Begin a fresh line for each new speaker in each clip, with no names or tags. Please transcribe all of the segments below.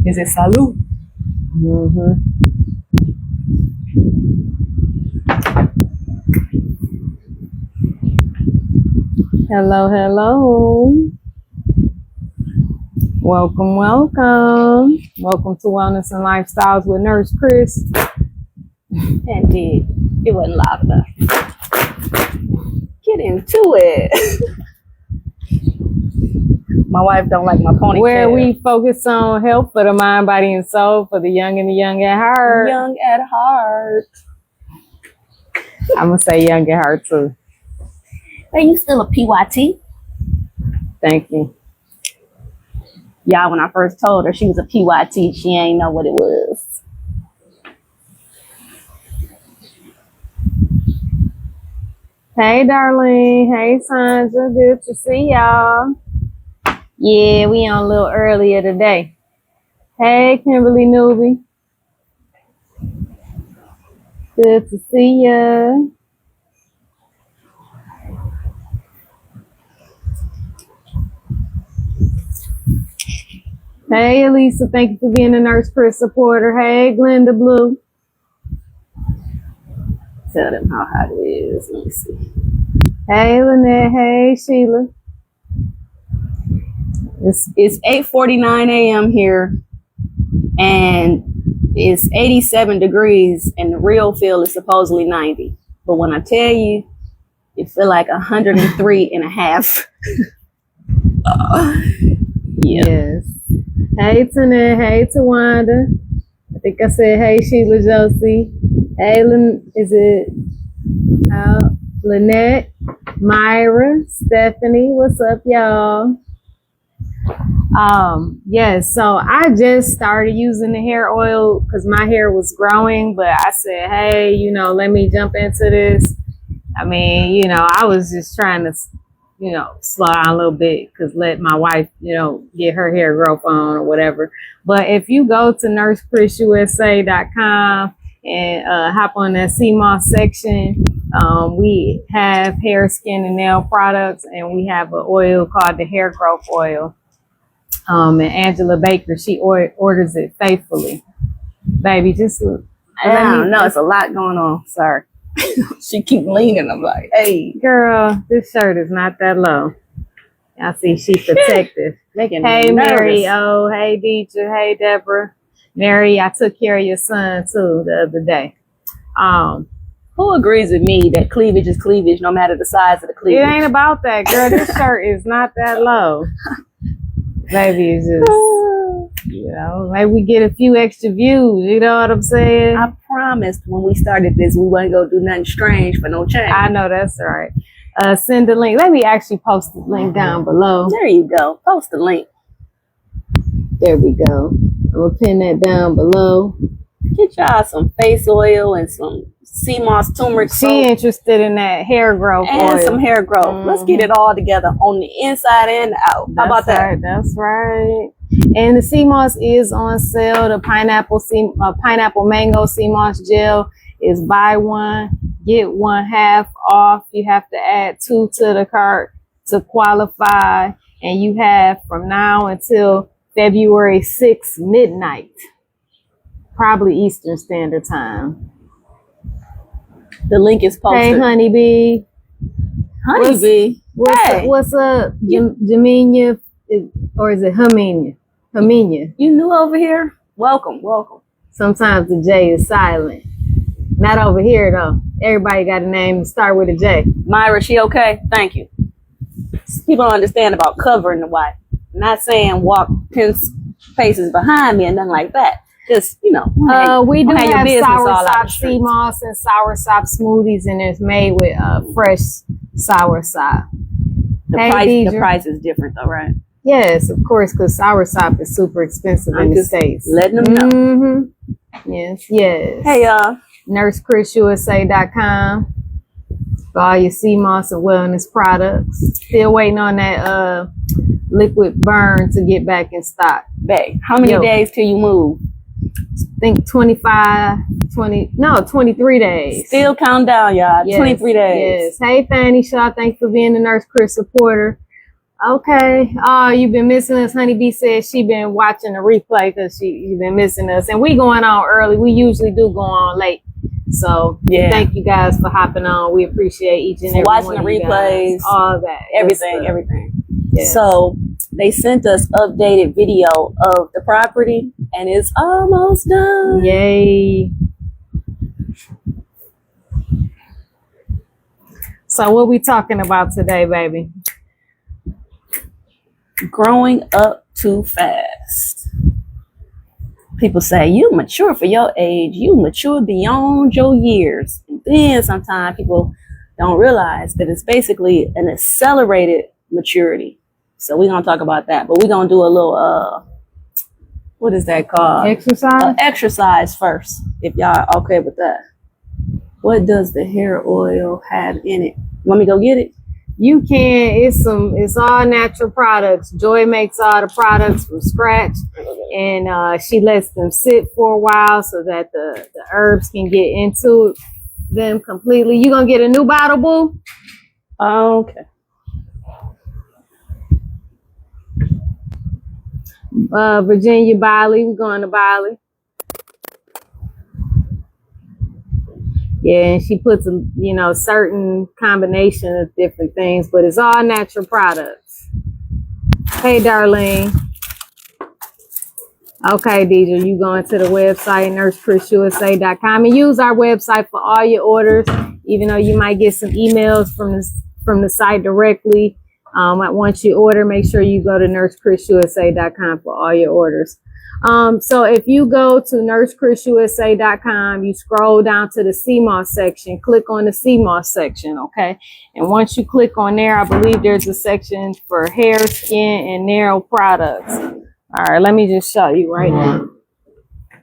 Is it salud?
Mm-hmm. Hello, hello. Welcome, welcome. Welcome to Wellness and Lifestyles with Nurse Chris.
Indeed. It wasn't loud enough. Get into it. My wife don't like my ponytail.
Where we focus on health for the mind, body, and soul for the young and the young at heart.
Young at heart.
I'm going to say young at heart too.
Are you still a PYT?
Thank you.
Y'all, when I first told her she was a PYT, she ain't know what it was.
Hey, darling. Hey, Sandra. Good to see y'all. Yeah, we on a little earlier today. Hey, Kimberly Newbie. Good to see ya. Hey, Elisa. Thank you for being a Nurse Chris supporter. Hey, Glenda Blue.
Tell them how hot it is. Let me see.
Hey, Lynette. Hey, Sheila.
It's 8:49 a.m. here, and it's 87 degrees, and the real feel is supposedly 90. But when I tell you, it feel like 103 and a half.
Yes. Hey, Tana. Hey, Tawanda. I think I said, hey, Sheila Josie. Hey, Lynette, Myra, Stephanie. What's up, y'all? Yes, so I just started using the hair oil because my hair was growing, but I said, hey, let me jump into this. I mean, I was just trying to, slow down a little bit because let my wife, get her hair growth on or whatever. But if you go to nursechristusa.com and hop on that CMOS section, we have hair, skin, and nail products, and we have an oil called the hair growth oil. And Angela Baker, she orders it faithfully. Baby, just
I don't know, it's a lot going on. Sorry. She keep leaning. I'm like, hey.
Girl, this shirt is not that low. Y'all see, she's protective.
Making
hey,
me
Mary.
nervous.
Oh, hey, Deidre. Hey, Deborah. Mary, I took care of your son, too, the other day.
Who agrees with me that cleavage is cleavage no matter the size of the cleavage?
It ain't about that, girl. This shirt is not that low. Maybe it's just, maybe we get a few extra views. You know what I'm saying?
I promised when we started this, we wasn't going to do nothing strange for no change.
I know that's right. Send a link. Let me actually post the link down below.
There you go. Post the link.
There we go. I'm going to pin that down below.
Get y'all some face oil and some CMOS turmeric soap.
She interested in that hair growth
and
oil.
some hair growth. Mm-hmm. Let's get it all together on the inside and out. How about that?
Right, that's right. And the CMOS is on sale. The pineapple mango CMOS gel is buy one, get one half off. You have to add 2 to the cart to qualify. And you have from now until February 6th, midnight. Probably Eastern Standard Time.
The link is posted.
Hey, Honeybee.
Honeybee.
What's up, Jaminia? Or is it Herminia? Herminia.
You new over here? Welcome, welcome.
Sometimes the J is silent. Not over here, though. Everybody got a name to start with a J.
Myra, she okay? Thank you. People don't understand about covering the wife. Not saying walk 10 paces behind me and nothing like that. Just, we do have
soursop CMOS and soursop smoothies, and it's made with fresh soursop.
The price is different, though, right?
Yes, of course, because soursop is super expensive in the States.
Letting them know.
Mm-hmm. Yes.
Hey, y'all.
NurseChristusa.com for all your CMOS and wellness products. Still waiting on that liquid burn to get back in stock.
Babe, how many days till you move?
I think 23 days.
Still count down, y'all. Yes, 23 days.
Yes. Hey, Fanny Shaw. Thanks for being a Nurse Chris supporter. Okay. Oh, you've been missing us. Honeybee says she been watching the replay because you've been missing us. And we going on early. We usually do go on late. So
Yeah.
thank you guys for hopping on. We appreciate each and every
Watching
one
the
of you
replays,
guys. All that.
everything,
Good stuff.
everything.
Yes.
So they sent us updated video of the property, and it's almost done.
Yay. So what we talking about today, baby?
Growing up too fast. People say you mature for your age, you mature beyond your years. And then sometimes people don't realize that it's basically an accelerated maturity. So we're gonna talk about that, but we're gonna do a little what is that called?
Exercise?
Exercise first, if y'all okay with that. What does the hair oil have in it? Want me to go get it?
You can. It's all natural products. Joy makes all the products from scratch, and she lets them sit for a while so that the herbs can get into them completely. You gonna get a new bottle, boo?
Okay.
Virginia Bali. We're going to Bali. Yeah, and she puts a certain combination of different things, but it's all natural products. Hey, Darlene. Okay, Deidre, you going to the website, nursechristusa.com, and use our website for all your orders, even though you might get some emails from the site directly. Once you order, make sure you go to nursechristusa.com for all your orders. So if you go to nursechristusa.com, you scroll down to the CMOS section, click on the CMOS section, okay? And once you click on there, I believe there's a section for hair, skin, and nail products. All right, let me just show you right now.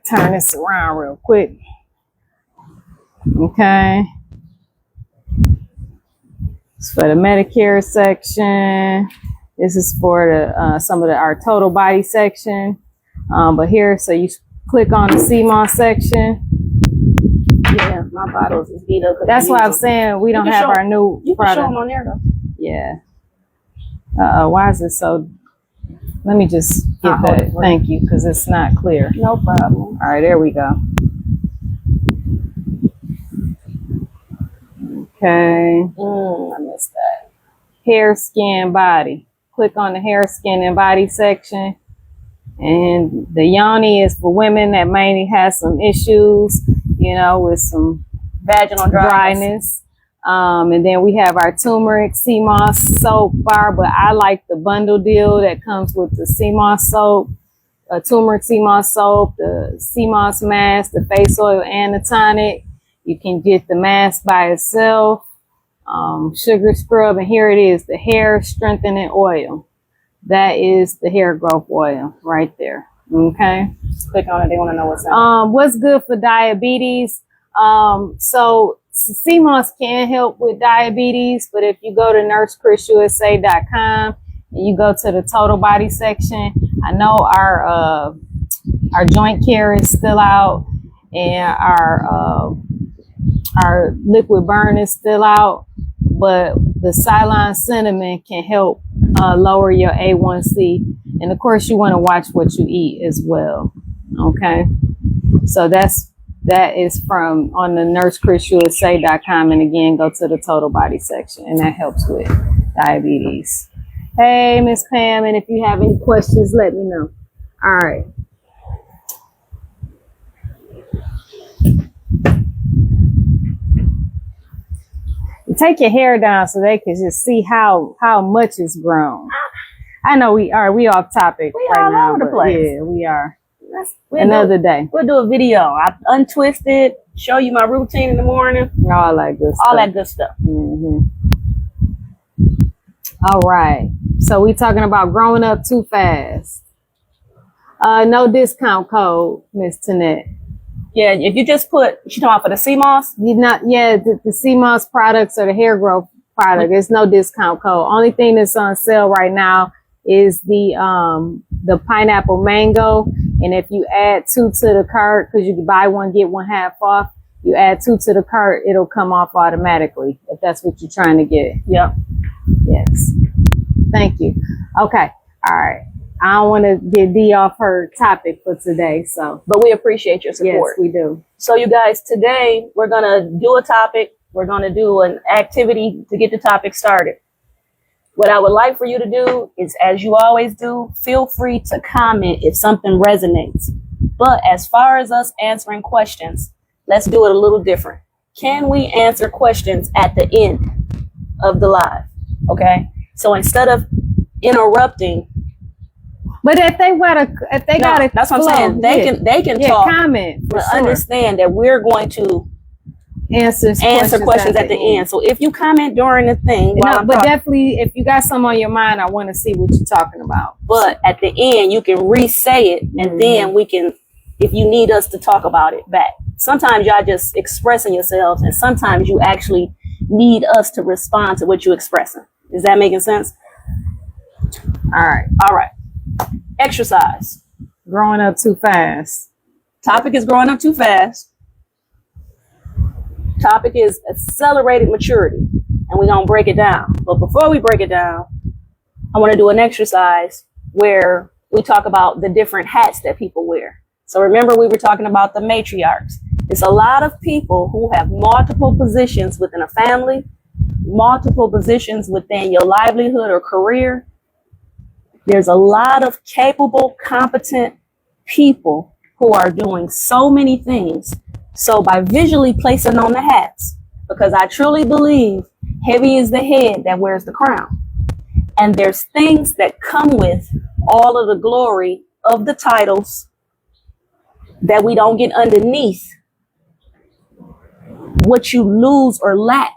Turn this around real quick. Okay. It's for the Medicare section. This is for the some of our total body section. But here, so you click on the CMOS section.
Yeah, my bottles is beat up.
That's why I'm saying we don't have our new
You can
product.
show them on there though.
Yeah. Why is it so? Let me just get that. Thank you, because it's not clear.
No problem.
All right, there we go. Okay.
I missed that.
Hair, skin, body. Click on the hair, skin, and body section. And the yoni is for women that mainly has some issues, with some
Vaginal dryness.
And then we have our turmeric CMOS soap bar, but I like the bundle deal that comes with the CMOS soap, turmeric CMOS soap, the CMOS mask, the face oil, and the tonic. You can get the mask by itself, sugar scrub, and here it is, the hair strengthening oil. That is the hair growth oil right there. Okay.
Click on it. They want to know what's in it.
What's good for diabetes? So CMOS can help with diabetes, but if you go to nursechristusa.com and you go to the total body section, I know our joint care is still out, and our liquid burn is still out, but the Ceylon cinnamon can help lower your A1C. And of course, you want to watch what you eat as well. Okay. So that is from on the nursechristusa.com. And again, go to the total body section, and that helps with diabetes. Hey, Miss Pam. And if you have any questions, let me know. All right. Take your hair down so they can just see how much it's grown. I know we off topic right
all
now,
over the
but
place.
yeah, we are.
We'll
Another day.
We'll do a video. I untwist it, show you my routine in the morning,
All that good stuff.
all that good stuff.
Mhm. All right. So we talking about growing up too fast. No discount code, Miss Tanette.
Yeah, if you just put, you talking about for the CMOS?
The CMOS products or the hair growth product. There's no discount code. Only thing that's on sale right now is the pineapple mango. And if you add 2 to the cart, because you can buy one, get one half off, you add 2 to the cart, it'll come off automatically if that's what you're trying to get.
Yep.
Yes. Thank you. Okay. All right. I don't want to get D off her topic for today. So,
But we appreciate your
yes,
support.
we do.
So you guys, today we're going to do a topic. We're going to do an activity to get the topic started. What I would like for you to do is, as you always do, feel free to comment if something resonates. But as far as us answering questions, let's do it a little different. Can we answer questions at the end of the live? Okay. So instead of interrupting,
But if they got a
that's what I'm saying. They can talk,
comment, for
but
sure.
understand that we're going to
answer
questions at the end. So if you comment during the thing, while I'm
but
talking,
definitely, if you got something on your mind, I want to see what you're talking about.
but at the end you can re-say it, and then we can, if you need us to talk about it back. Sometimes y'all just expressing yourselves, and sometimes you actually need us to respond to what you're expressing. Is that making sense? All right. Exercise.
Growing up too fast.
Topic is growing up too fast. Topic is accelerated maturity, and we're gonna break it down. But before we break it down, I want to do an exercise where we talk about the different hats that people wear. So remember, we were talking about the matriarchs. It's a lot of people who have multiple positions within a family, multiple positions within your livelihood or career. There's a lot of capable, competent people who are doing so many things. So by visually placing on the hats, because I truly believe heavy is the head that wears the crown. And there's things that come with all of the glory of the titles that we don't get underneath what you lose or lack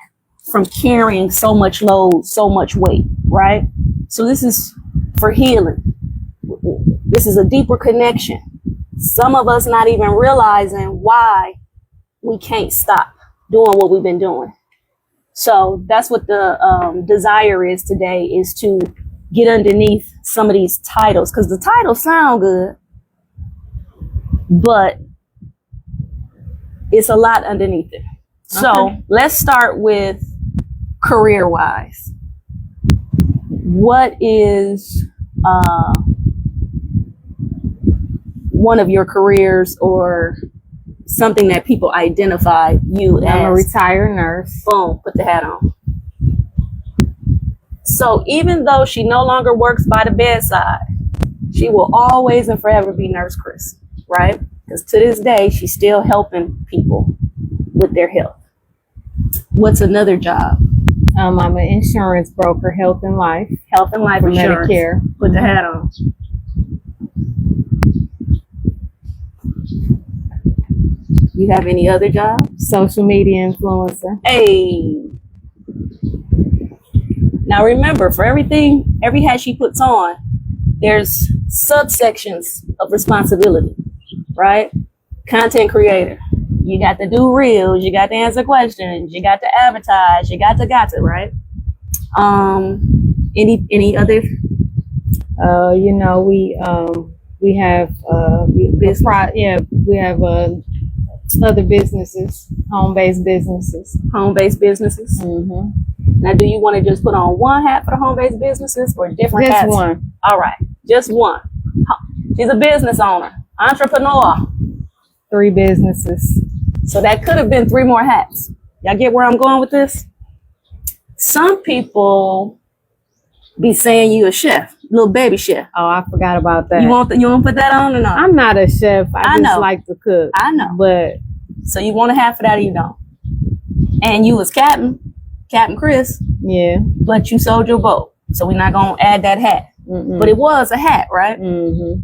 from carrying so much load, so much weight, right? So this is for healing. This is a deeper connection. Some of us not even realizing why we can't stop doing what we've been doing. So that's what the desire is today, is to get underneath some of these titles, because the titles sound good, but it's a lot underneath it. So let's start with career-wise. What is one of your careers, or something that people identify you as?
I'm a retired nurse.
Boom, put the hat on. So even though she no longer works by the bedside, she will always and forever be Nurse Chris, right? Because to this day, she's still helping people with their health. What's another job?
I'm an insurance broker, health and life.
Health and life
for
insurance.
Medicare.
Put the hat on. You have any other jobs?
Social media influencer.
Hey. Now remember, for everything, every hat she puts on, there's subsections of responsibility, right? Content creator. You got to do reels, you got to answer questions, you got to advertise, you got to, right? Any other?
We have
business?
we have other businesses, home-based businesses.
Home-based businesses.
Mm-hmm.
Now, do you want to just put on one hat for the home-based businesses, or different
Just
hats?
one.
All right, just one. She's a business owner, entrepreneur.
3 businesses.
So that could have been 3 more hats. Y'all get where I'm going with this? Some people be saying you a chef, little baby chef.
Oh, I forgot about that.
You want to put that on or not?
I'm not a chef. I just
know.
like to cook.
I know.
But
So you want a hat for that, or you don't? And you was Captain Chris,
yeah.
but you sold your boat. So we're not going to add that hat.
Mm-mm.
But it was a hat, right?
Mm-hmm.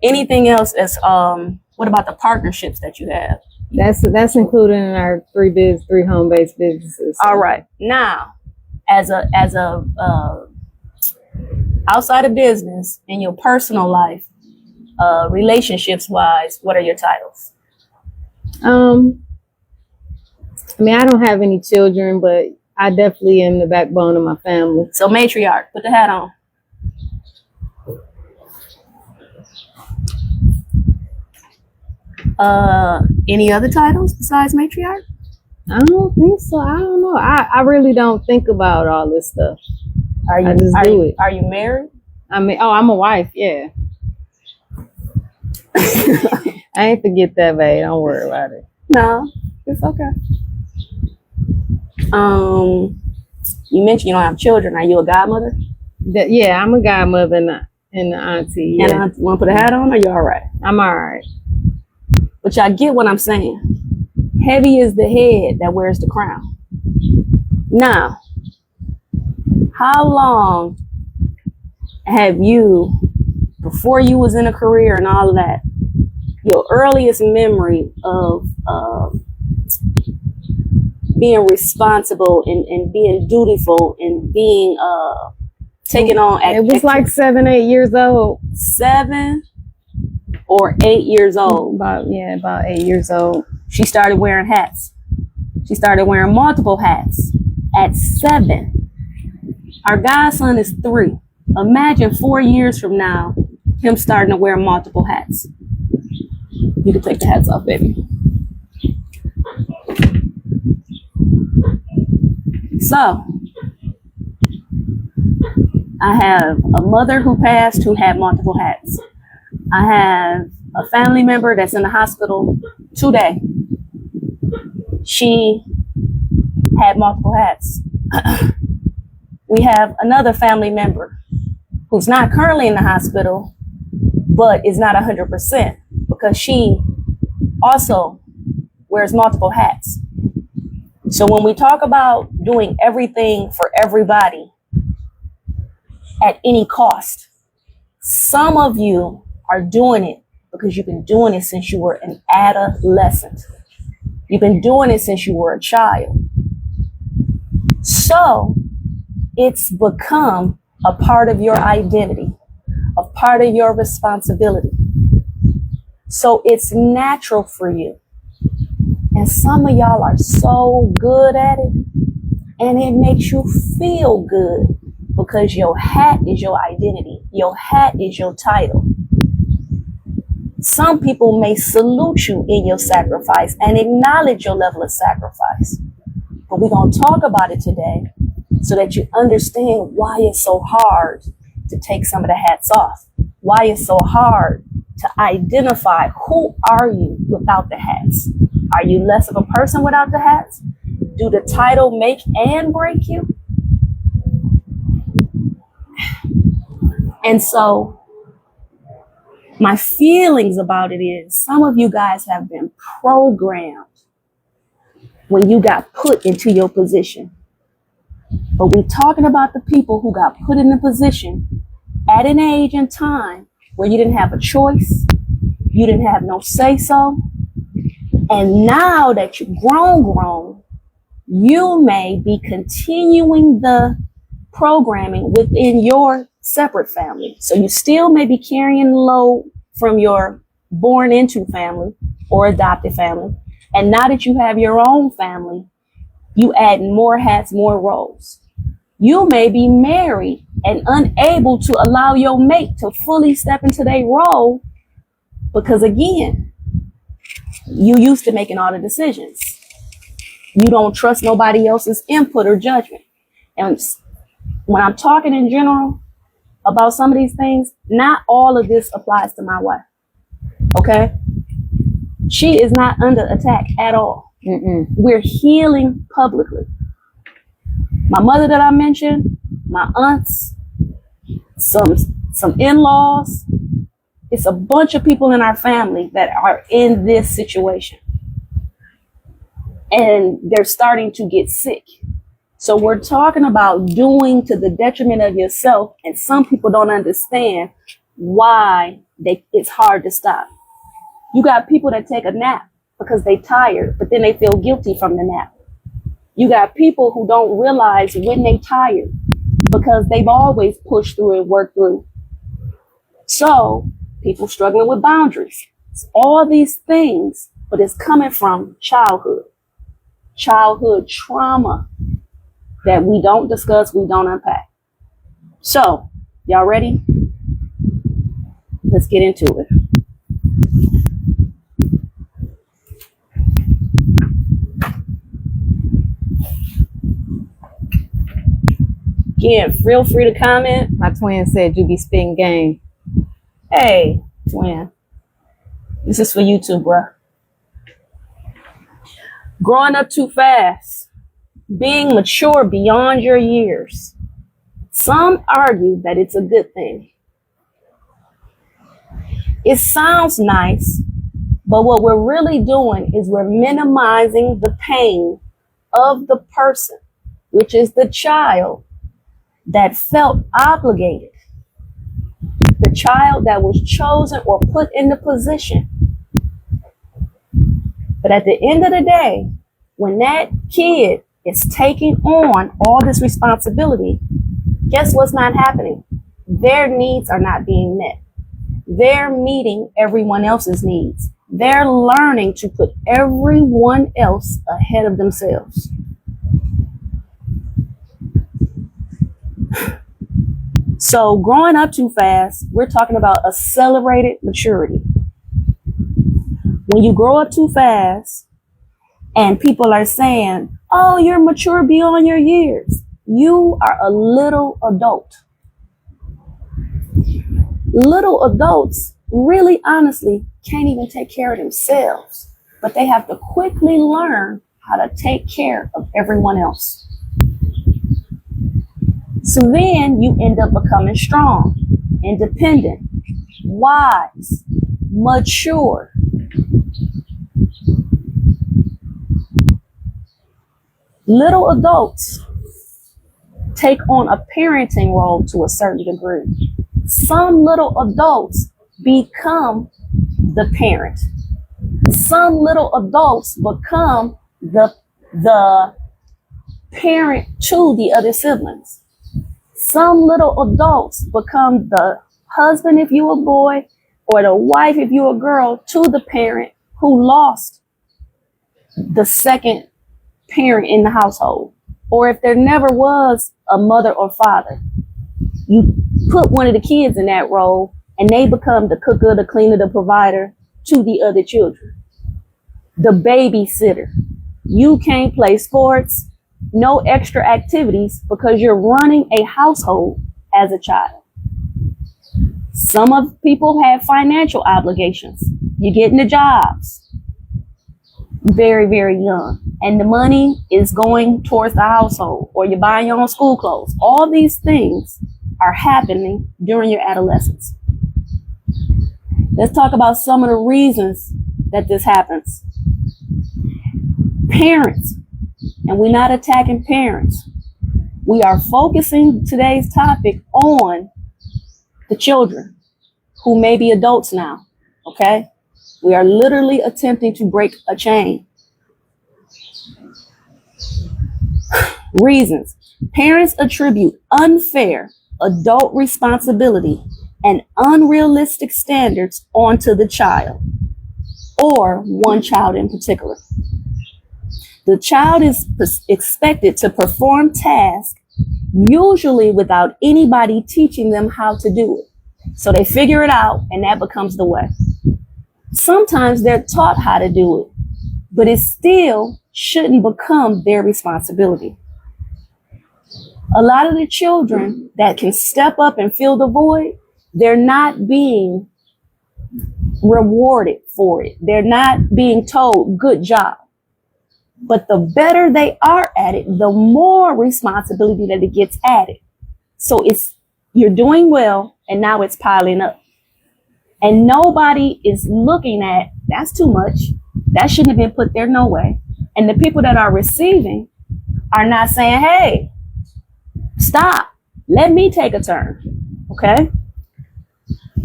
Anything else as what about the partnerships that you have?
That's included in our 3 home-based businesses.
All right. Now, as a outside of business, in your personal life, relationships wise, what are your titles?
I don't have any children, but I definitely am the backbone of my family.
So matriarch, put the hat on. Any other titles besides matriarch?
I don't think so. I don't know. I really don't think about all this stuff.
Are you?
I just
are
do
you,
it.
Are you married?
I mean, oh, I'm a wife. Yeah. I ain't forget that, babe. Don't worry about it.
No, it's okay. You mentioned you don't have children. Are you a godmother?
Yeah, I'm a godmother and the auntie.
And
Yeah.
I want to put a hat on, or you all right?
I'm all right.
But y'all get what I'm saying. Heavy is the head that wears the crown. Now, how long have you, before you was in a career and all of that, your earliest memory of being responsible and being dutiful and being taking on
It was like 7, 8 years old.
7 or 8 years old?
About 8 years old.
She started wearing hats. She started wearing multiple hats at 7. Our godson is 3. Imagine 4 years from now, him starting to wear multiple hats. You can take the hats off, baby. So, I have a mother who passed who had multiple hats. I have a family member that's in the hospital today. She had multiple hats. We have another family member who's not currently in the hospital, but is not 100% because she also wears multiple hats. So when we talk about doing everything for everybody at any cost, some of you are doing it because you've been doing it since you were an adolescent. You've been doing it since you were a child. So it's become a part of your identity, a part of your responsibility. So it's natural for you. And some of y'all are so good at it, and it makes you feel good because your hat is your identity. Your hat is your title. Some people may salute you in your sacrifice and acknowledge your level of sacrifice. But we're going to talk about it today so that you understand why it's so hard to take some of the hats off, why it's so hard to identify who are you without the hats. Are you less of a person without the hats? Do the title make and break you? And so my feelings about it is some of you guys have been programmed when you got put into your position. But we're talking about the people who got put in the position at an age and time where you didn't have a choice, you didn't have no say-so. And now that you're grown, you may be continuing the programming within your separate family. So you still may be carrying the load from your born into family or adopted family. And now that you have your own family, you add more hats, more roles. You may be married and unable to allow your mate to fully step into their role because, again, you used to making all the decisions. You don't trust nobody else's input or judgment. And when I'm talking in general about some of these things, not all of this applies to my wife. Okay? She is not under attack at all. We're healing publicly. My mother that I mentioned, my aunts, some in-laws, it's a bunch of people in our family that are in this situation. And they're starting to get sick. So we're talking about doing to the detriment of yourself. And some people don't understand why it's hard to stop. You got people that take a nap because they tired, but then they feel guilty from the nap. You got people who don't realize when they tired because they've always pushed through and worked through. So people struggling with boundaries. It's all these things, but it's coming from childhood trauma that we don't discuss, we don't unpack. So, y'all ready? Let's get into it. Again, feel free to comment.
My twin said you be spitting game.
Hey, twin. This is for you too, bruh. Growing up too fast. Being mature beyond your years. Some argue that it's a good thing. It sounds nice, but what we're really doing is we're minimizing the pain of the person, which is the child that felt obligated, the child that was chosen or put in the position. But at the end of the day, when that kid is taking on all this responsibility, guess what's not happening? Their needs are not being met. They're meeting everyone else's needs. They're learning to put everyone else ahead of themselves. So growing up too fast, we're talking about accelerated maturity. When you grow up too fast and people are saying, oh, you're mature beyond your years, you are a little adult. Little adults really honestly can't even take care of themselves, but they have to quickly learn how to take care of everyone else. So then you end up becoming strong, independent, wise, mature. Little adults take on a parenting role to a certain degree. Some little adults become the parent. Some little adults become the parent to the other siblings. Some little adults become the husband if you're a boy, or the wife if you're a girl, to the parent who lost the second parent in the household. Or if there never was a mother or father, you put one of the kids in that role and they become the cooker, the cleaner, the provider to the other children. The babysitter. You can't play sports, no extra activities, because you're running a household as a child. Some of people have financial obligations. You're getting the jobs very, very young, and the money is going towards the household, or you're buying your own school clothes. All these things are happening during your adolescence. Let's talk about some of the reasons that this happens. Parents, and we're not attacking parents. We are focusing today's topic on the children who may be adults now, okay? We are literally attempting to break a chain. Reasons. Parents attribute unfair adult responsibility and unrealistic standards onto the child, or one child in particular. The child is expected to perform tasks, usually without anybody teaching them how to do it. So they figure it out, and that becomes the way. Sometimes they're taught how to do it, but it still shouldn't become their responsibility. A lot of the children that can step up and fill the void, they're not being rewarded for it. They're not being told, good job. But the better they are at it, the more responsibility that it gets added. So you're doing well, and now it's piling up. And nobody is looking at, that's too much. That shouldn't have been put there, no way. And the people that are receiving are not saying, hey, stop, let me take a turn, okay?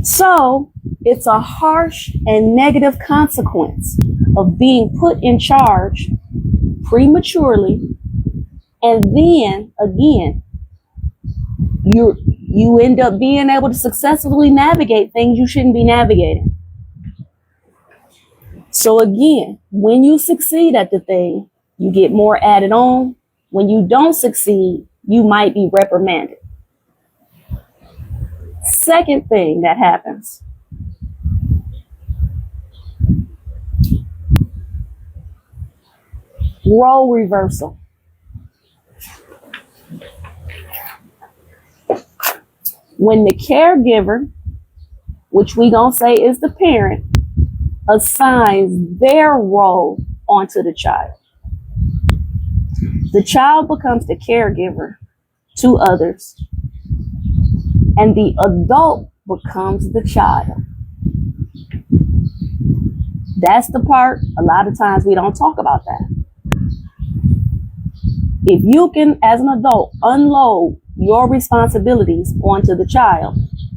So it's a harsh and negative consequence of being put in charge prematurely, and then again, you end up being able to successfully navigate things you shouldn't be navigating. So again, when you succeed at the thing, you get more added on. When you don't succeed, you might be reprimanded. Second thing that happens, role reversal. When the caregiver, which we gonna say is the parent, assigns their role onto the child, the child becomes the caregiver to others, and the adult becomes the child. That's the part a lot of times we don't talk about that. If you can, as an adult, unload your responsibilities onto the child,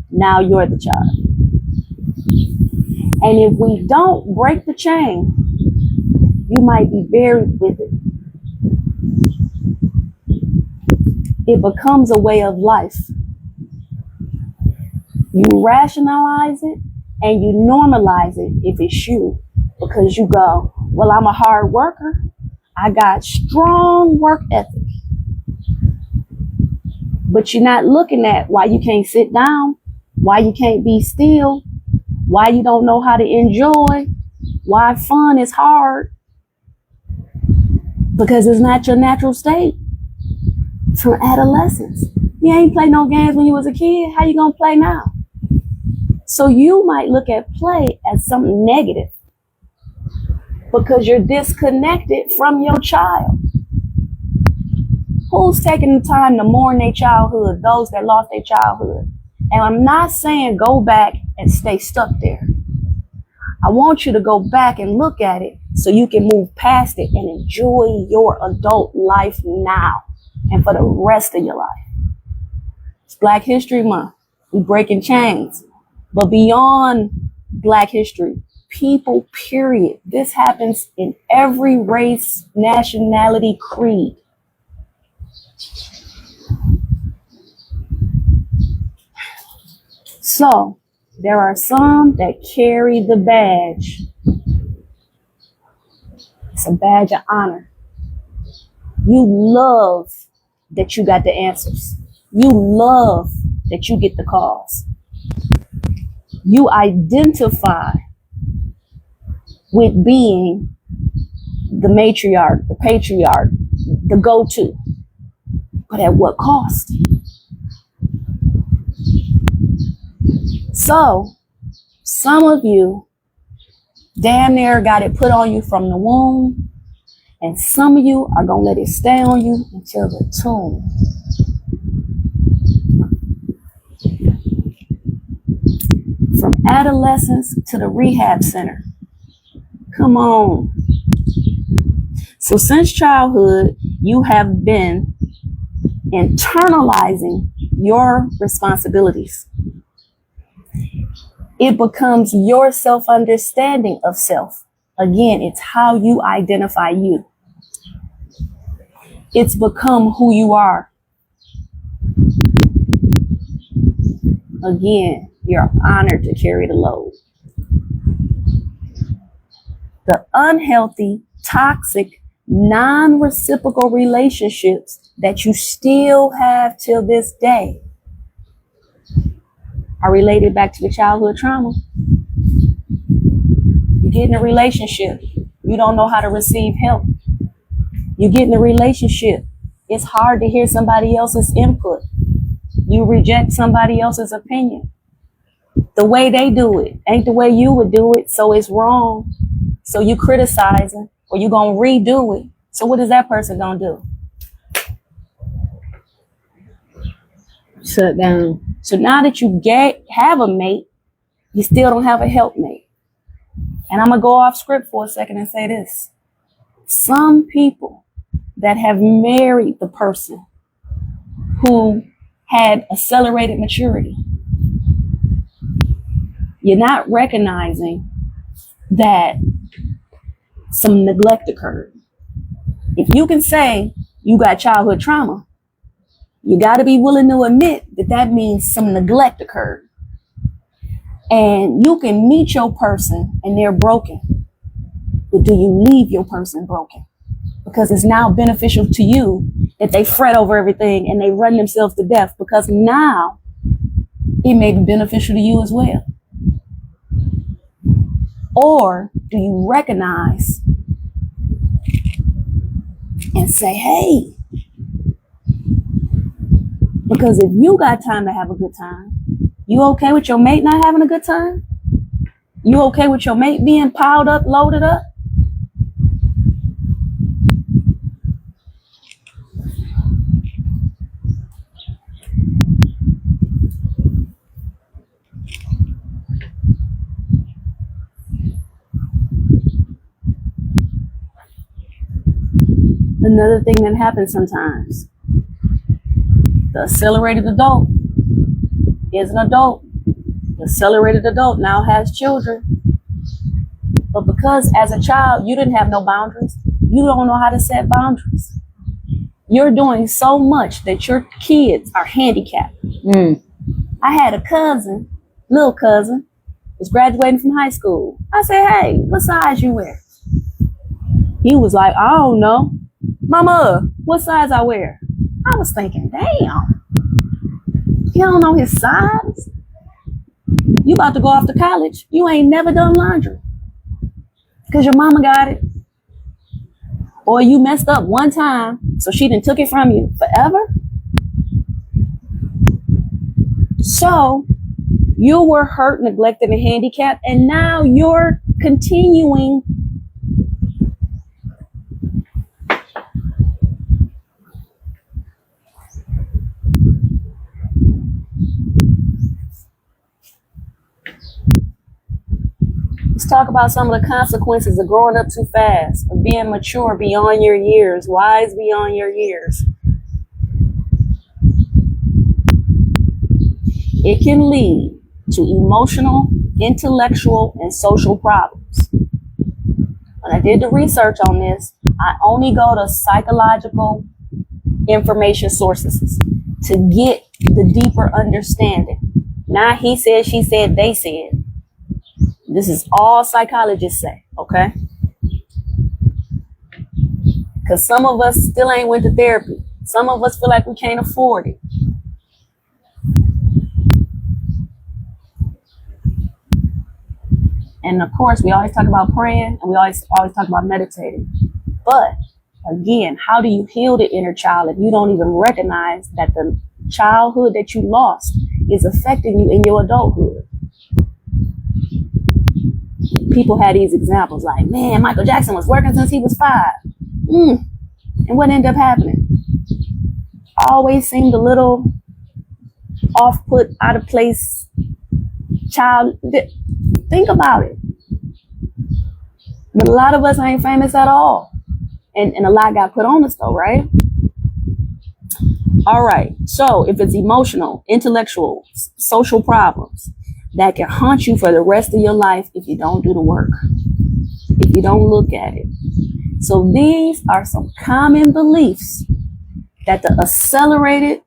now you're the child. And if we don't break the chain, you might be buried with it. It becomes a way of life. You rationalize it and you normalize it if it's you, because you go, well, I'm a hard worker. I got strong work ethic. But you're not looking at why you can't sit down, why you can't be still, why you don't know how to enjoy, why fun is hard. Because it's not your natural state from adolescence. You ain't play no games when you was a kid. How you gonna play now? So you might look at play as something negative because you're disconnected from your child. Who's taking the time to mourn their childhood? Those that lost their childhood. And I'm not saying go back and stay stuck there. I want you to go back and look at it so you can move past it and enjoy your adult life now and for the rest of your life. It's Black History Month. We're breaking chains. But beyond Black history, people, period. This happens in every race, nationality, creed. So there are some that carry the badge. It's a badge of honor. You love that you got the answers. You love that you get the calls. You identify with being the matriarch, the patriarch, the go-to. But at what cost? So, some of you damn near got it put on you from the womb, and some of you are going to let it stay on you until the tomb. From adolescence to the rehab center. Come on. So since childhood, you have been internalizing your responsibilities. It becomes your self-understanding of self. Again, it's how you identify you. It's become who you are. Again, you're honored to carry the load. The unhealthy, toxic, non-reciprocal relationships that you still have till this day are related back to the childhood trauma. You get in a relationship, you don't know how to receive help. You get in a relationship, it's hard to hear somebody else's input. You reject somebody else's opinion. The way they do it ain't the way you would do it, so it's wrong. So you criticize it, or you gonna redo it. So what is that person gonna do?
Shut down.
So now that you have a mate, you still don't have a helpmate. And I'm gonna go off script for a second and say this. Some people that have married the person who had accelerated maturity, you're not recognizing that some neglect occurred. If you can say you got childhood trauma, you got to be willing to admit that that means some neglect occurred. And you can meet your person and they're broken. But do you leave your person broken? Because it's now beneficial to you that they fret over everything and they run themselves to death, because now it may be beneficial to you as well. Or do you recognize and say, hey, Because if you got time to have a good time, you okay with your mate not having a good time? You okay with your mate being piled up, loaded up? Another thing that happens sometimes, the accelerated adult is an adult. The accelerated adult now has children. But because as a child, you didn't have no boundaries, you don't know how to set boundaries. You're doing so much that your kids are handicapped. I had a cousin, little cousin, was graduating from high school. I said, hey, what size you wear? He was like, I don't know. Mama, what size I wear? I was thinking, damn, he don't know his size? You about to go off to college. You ain't never done laundry because your mama got it. Or you messed up one time, so she done took it from you forever. So you were hurt, neglected, and handicapped, and now you're continuing Let's talk about some of the consequences of growing up too fast, of being mature beyond your years, wise beyond your years. It can lead to emotional, intellectual, and social problems. When I did the research on this, I only go to psychological information sources to get the deeper understanding. Not he said, she said, they said. This is all psychologists say, okay? Because some of us still ain't went to therapy. Some of us feel like we can't afford it. And of course, we always talk about praying and we always talk about meditating. But again, how do you heal the inner child if you don't even recognize that the childhood that you lost is affecting you in your adulthood? People had these examples like, man, Michael Jackson was working since he was 5. And what ended up happening? Always seemed a little off-put, out of place child. Think about it. But a lot of us ain't famous at all. And a lot got put on us though, right? All right. So if it's emotional, intellectual, social problems, that can haunt you for the rest of your life if you don't do the work, if you don't look at it. So these are some common beliefs that the accelerated,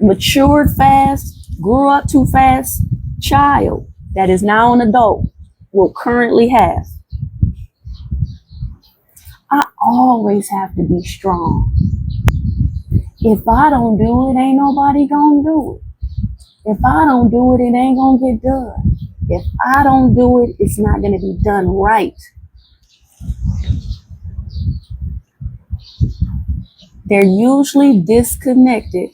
matured fast, grew up too fast child that is now an adult will currently have. I always have to be strong. If I don't do it, ain't nobody gonna do it. If I don't do it, it ain't gonna get done. If I don't do it, it's not gonna be done right. They're usually disconnected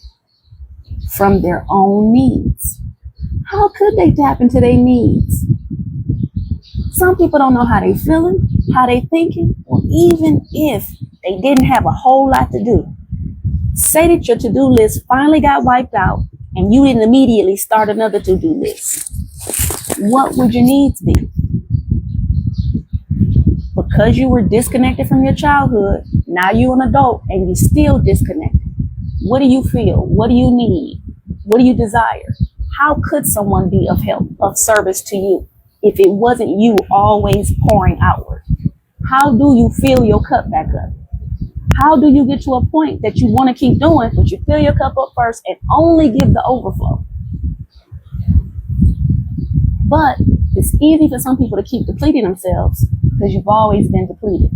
from their own needs. How could they tap into their needs? Some people don't know how they feeling, how they thinking, or even if they didn't have a whole lot to do. Say that your to-do list finally got wiped out and you didn't immediately start another to-do list. What would your needs be? Because you were disconnected from your childhood, now you're an adult and you're still disconnected. What do you feel? What do you need? What do you desire? How could someone be of help, of service to you if it wasn't you always pouring outward? How do you fill your cup back up? How do you get to a point that you want to keep doing, but you fill your cup up first and only give the overflow? But it's easy for some people to keep depleting themselves because you've always been depleted.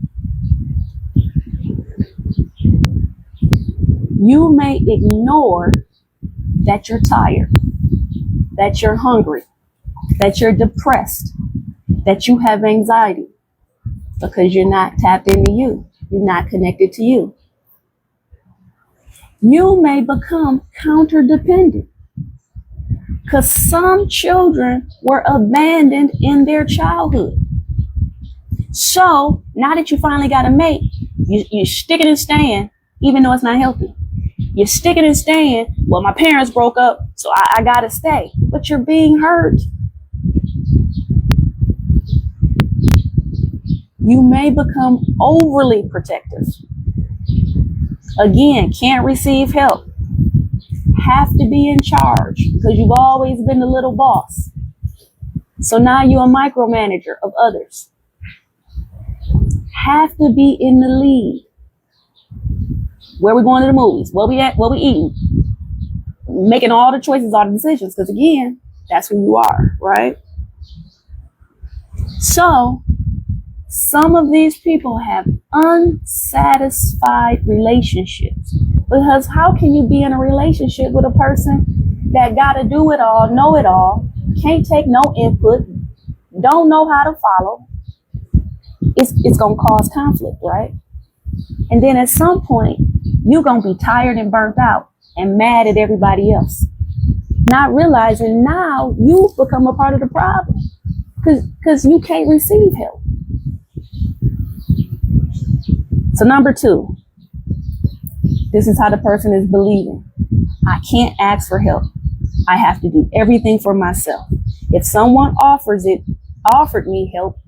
You may ignore that you're tired, that you're hungry, that you're depressed, that you have anxiety because you're not tapped into you. You're not connected to you. You may become counter-dependent because some children were abandoned in their childhood. So now that you finally got a mate, you stick it and stand, even though it's not healthy. You stick it and stand, well, my parents broke up, so I gotta stay. But you're being hurt. You may become overly protective. Again, can't receive help. Have to be in charge because you've always been the little boss. So now you're a micromanager of others. Have to be in the lead. Where we going to the movies? Where we at? What we eating? Making all the choices, all the decisions. Because again, that's who you are, right? So some of these people have unsatisfied relationships. Because how can you be in a relationship with a person that got to do it all, know it all, can't take no input, don't know how to follow? It's going to cause conflict, right? And then at some point, you're going to be tired and burnt out and mad at everybody else. Not realizing now you've become a part of the problem because you can't receive help. So number 2, this is how the person is believing. I can't ask for help. I have to do everything for myself. If someone offered me help,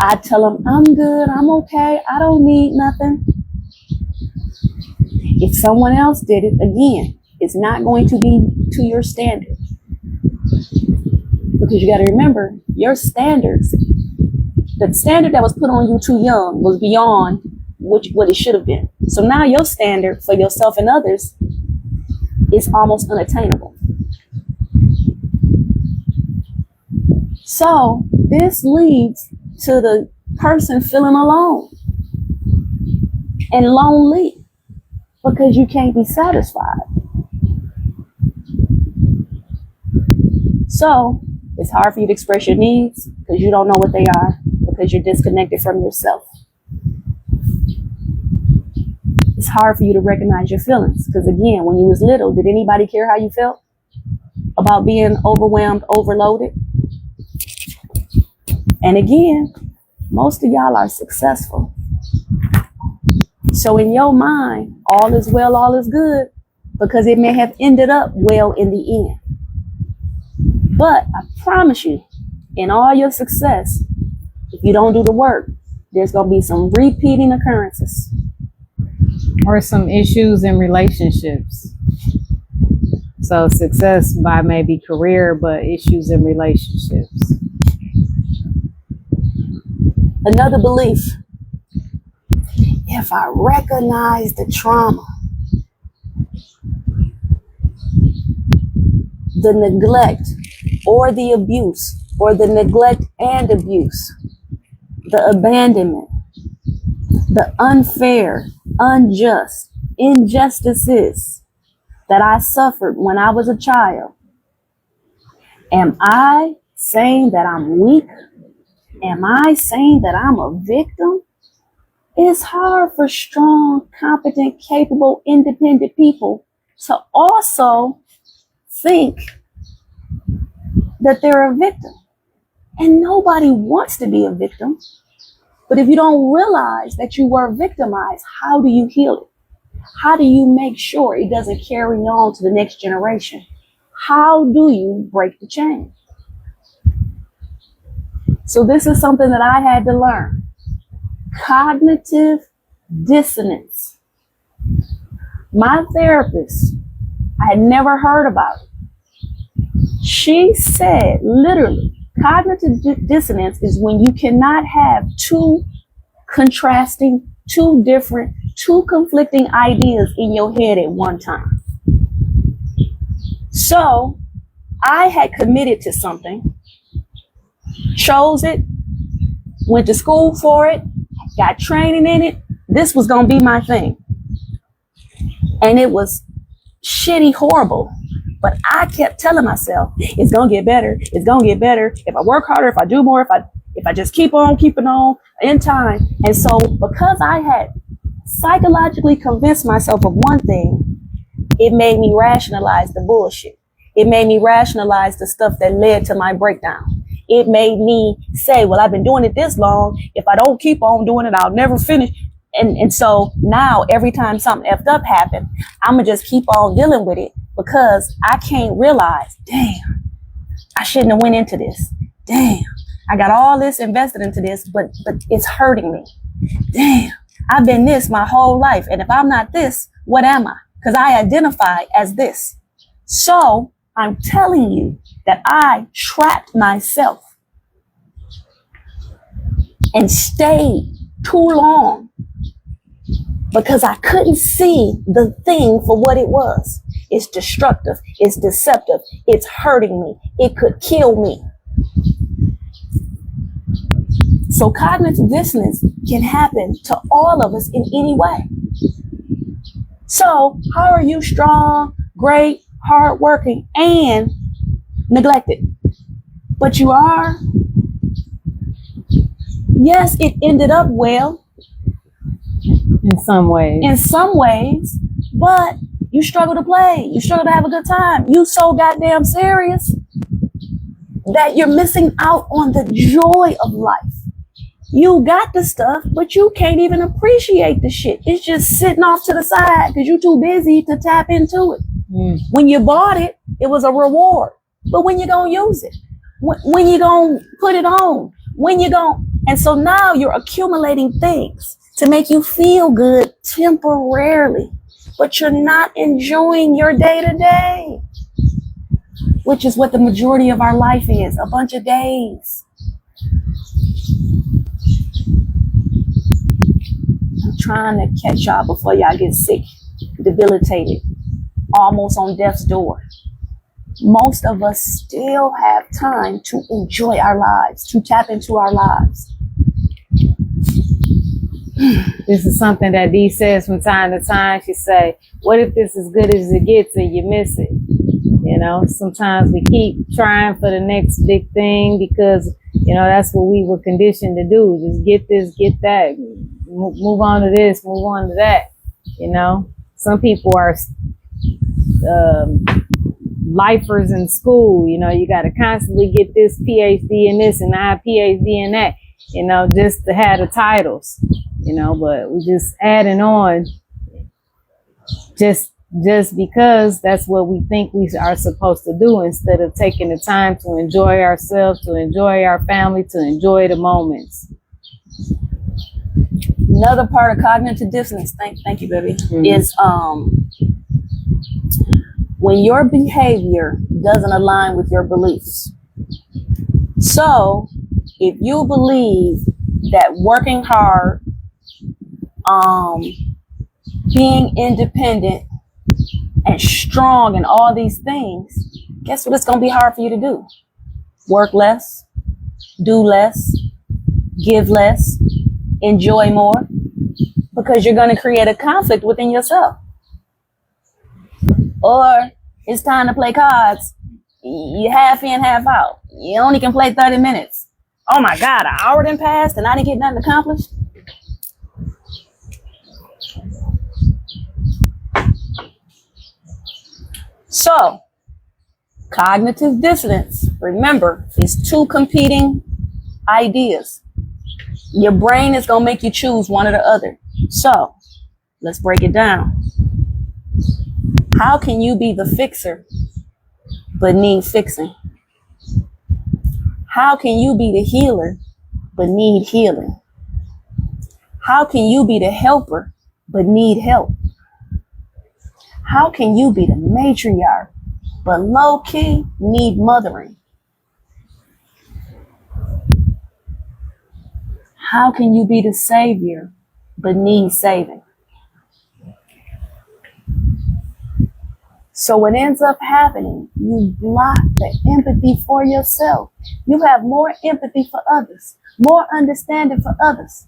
I tell them, I'm good, I'm okay, I don't need nothing. If someone else did it, again, it's not going to be to your standard. Because you got to remember, your standards, the standard that was put on you too young was beyond what it should have been. So now your standard for yourself and others is almost unattainable. So this leads to the person feeling alone and lonely because you can't be satisfied. So it's hard for you to express your needs because you don't know what they are, because you're disconnected from yourself. It's hard for you to recognize your feelings because, again, when you was little, did anybody care how you felt about being overwhelmed, overloaded? And again, most of y'all are successful. So in your mind, all is well, all is good, because it may have ended up well in the end. But I promise you, in all your success, if you don't do the work, there's going to be some repeating occurrences.
Or some issues in relationships. So success by maybe career, but issues in relationships.
Another belief. If I recognize the trauma, the neglect or the abuse, or the neglect and abuse, the abandonment, the unfair, unjust injustices that I suffered when I was a child, am I saying that I'm weak? Am I saying that I'm a victim? It's hard for strong, competent, capable, independent people to also think that they're a victim. And nobody wants to be a victim. But if you don't realize that you were victimized, how do you heal it? How do you make sure it doesn't carry on to the next generation? How do you break the chain? So this is something that I had to learn. Cognitive dissonance. My therapist, I had never heard about it. She said, literally, cognitive dissonance is when you cannot have two contrasting, two different, two conflicting ideas in your head at one time. So I had committed to something, chose it, went to school for it, got training in it. This was going to be my thing. And it was shitty, horrible. But I kept telling myself, it's going to get better. It's going to get better. If I work harder, if I do more, if I just keep on keeping on in time. And so because I had psychologically convinced myself of one thing, It made me rationalize the bullshit. It made me rationalize the stuff that led to my breakdown. It made me say, well, I've been doing it this long. If I don't keep on doing it, I'll never finish. And so now every time something effed up happened, I'm going to just keep on dealing with it because I can't realize, damn, I shouldn't have went into this. Damn, I got all this invested into this, but it's hurting me. Damn, I've been this my whole life. And if I'm not this, what am I? Because I identify as this. So I'm telling you that I trapped myself and stayed too long because I couldn't see the thing for what it was. It's destructive. It's deceptive. It's hurting me. It could kill me. So cognitive dissonance can happen to all of us in any way. So how are you strong, great, hardworking, and neglected? But you are. Yes, it ended up well.
In some ways.
In some ways, but you struggle to play. You struggle to have a good time. You so goddamn serious that you're missing out on the joy of life. You got the stuff, but you can't even appreciate the shit. It's just sitting off to the side because you're too busy to tap into it. When you bought it, it was a reward. But when you gonna use it? When you gonna put it on? And so now you're accumulating things to make you feel good temporarily, but you're not enjoying your day to day, which is what the majority of our life is, a bunch of days. I'm trying to catch y'all before y'all get sick, debilitated, almost on death's door. Most of us still have time to enjoy our lives, to tap into our lives.
This is something that Dee says from time to time. She say, what if this is as good as it gets and you miss it? You know, sometimes we keep trying for the next big thing because, you know, that's what we were conditioned to do. Just get this, get that, move on to this, move on to that. You know, some people are lifers in school. You know, you got to constantly get this PhD in this and that PhD in that, you know, just to have the titles. You know, but we just adding on just because that's what we think we are supposed to do instead of taking the time to enjoy ourselves, to enjoy our family, to enjoy the moments.
Another part of cognitive dissonance, thank you, baby, is when your behavior doesn't align with your beliefs. So if you believe that working hard, being independent and strong and all these things, guess what it's going to be hard for you to do? Work less, do less, give less, enjoy more, because you're going to create a conflict within yourself. Or it's time to play cards. You half in, half out. You only can play 30 minutes. Oh my God, an hour done passed and I didn't get nothing accomplished. So, cognitive dissonance, remember, is two competing ideas. Your brain is going to make you choose one or the other. So, let's break it down. How can you be the fixer but need fixing? How can you be the healer but need healing? How can you be the helper but need help? How can you be the matriarch but low-key need mothering? How can you be the savior but need saving? So what ends up happening, you block the empathy for yourself. You have more empathy for others, more understanding for others.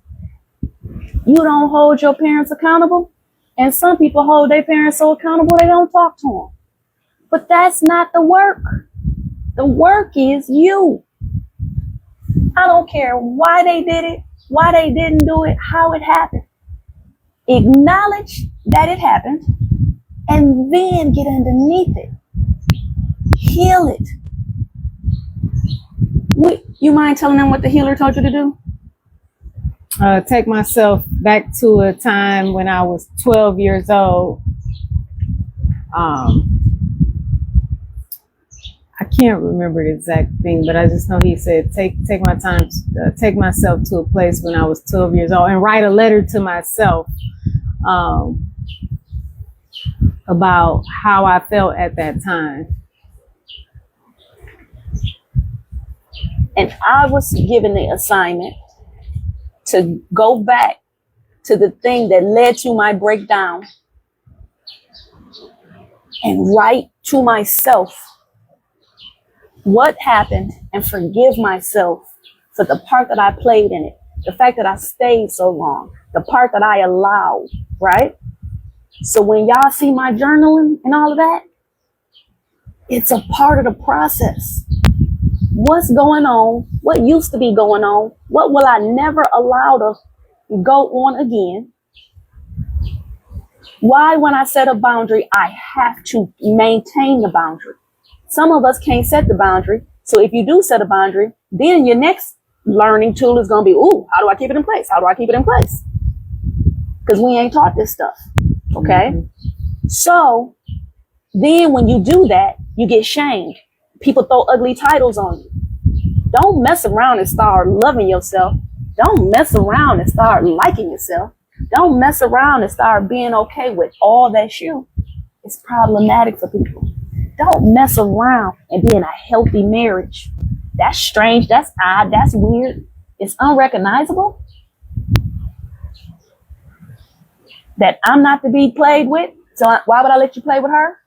You don't hold your parents accountable. And some people hold their parents so accountable they don't talk to them. But that's not the work. The work is you. I don't care why they did it, why they didn't do it, how it happened. Acknowledge that it happened and then get underneath it. Heal it. You mind telling them what the healer told you to do?
Take myself back to a time when I was 12 years old. I can't remember the exact thing, but I just know he said, take myself to a place when I was 12 years old and write a letter to myself about how I felt at that time.
And I was given the assignment to go back to the thing that led to my breakdown and write to myself what happened and forgive myself for the part that I played in it, the fact that I stayed so long, the part that I allowed, right? So when y'all see my journaling and all of that, it's a part of the process. What's going on? What used to be going on? What will I never allow to go on again? Why, when I set a boundary, I have to maintain the boundary? Some of us can't set the boundary. So if you do set a boundary, then your next learning tool is going to be, ooh, how do I keep it in place? How do I keep it in place? Because we ain't taught this stuff. Okay. Mm-hmm. So then when you do that, you get shamed. People throw ugly titles on you. Don't mess around and start loving yourself. Don't mess around and start liking yourself. Don't mess around and start being okay with all that's you. It's problematic for people. Don't mess around and be in a healthy marriage. That's strange. That's odd. That's weird. It's unrecognizable. That I'm not to be played with. So why would I let you play with her?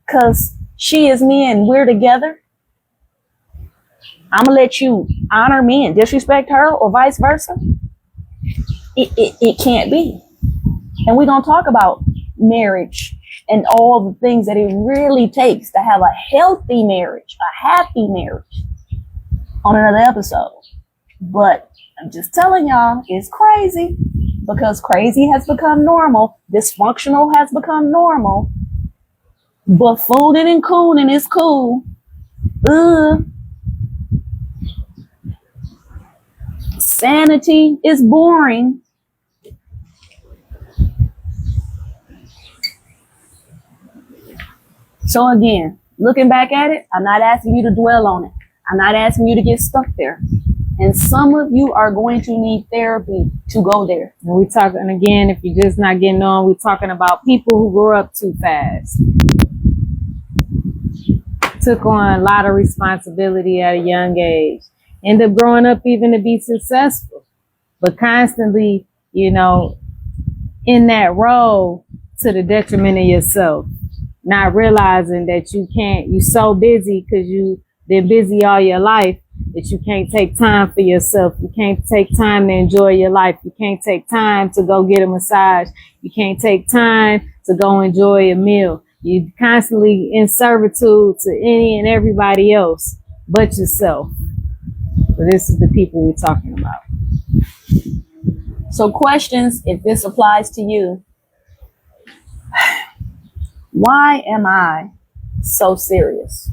Because she is me and we're together. I'm going to let you honor me and disrespect her or vice versa. It can't be. And we're going to talk about marriage and all the things that it really takes to have a healthy marriage, a happy marriage on another episode. But I'm just telling y'all, it's crazy because crazy has become normal. Dysfunctional has become normal. Buffooning and cooning is cool. Sanity is boring. So again, looking back at it, I'm not asking you to dwell on it. I'm not asking you to get stuck there. And some of you are going to need therapy to go there.
And we're talking, again, if you're just not getting on, we're talking about people who grew up too fast. Took on a lot of responsibility at a young age. End up growing up even to be successful. But constantly, in that role to the detriment of yourself. Not realizing that you're so busy because you've been busy all your life that you can't take time for yourself. You can't take time to enjoy your life. You can't take time to go get a massage. You can't take time to go enjoy a meal. You're constantly in servitude to any and everybody else but yourself. So this is the people we're talking about.
So questions, if this applies to you. Why am I so serious?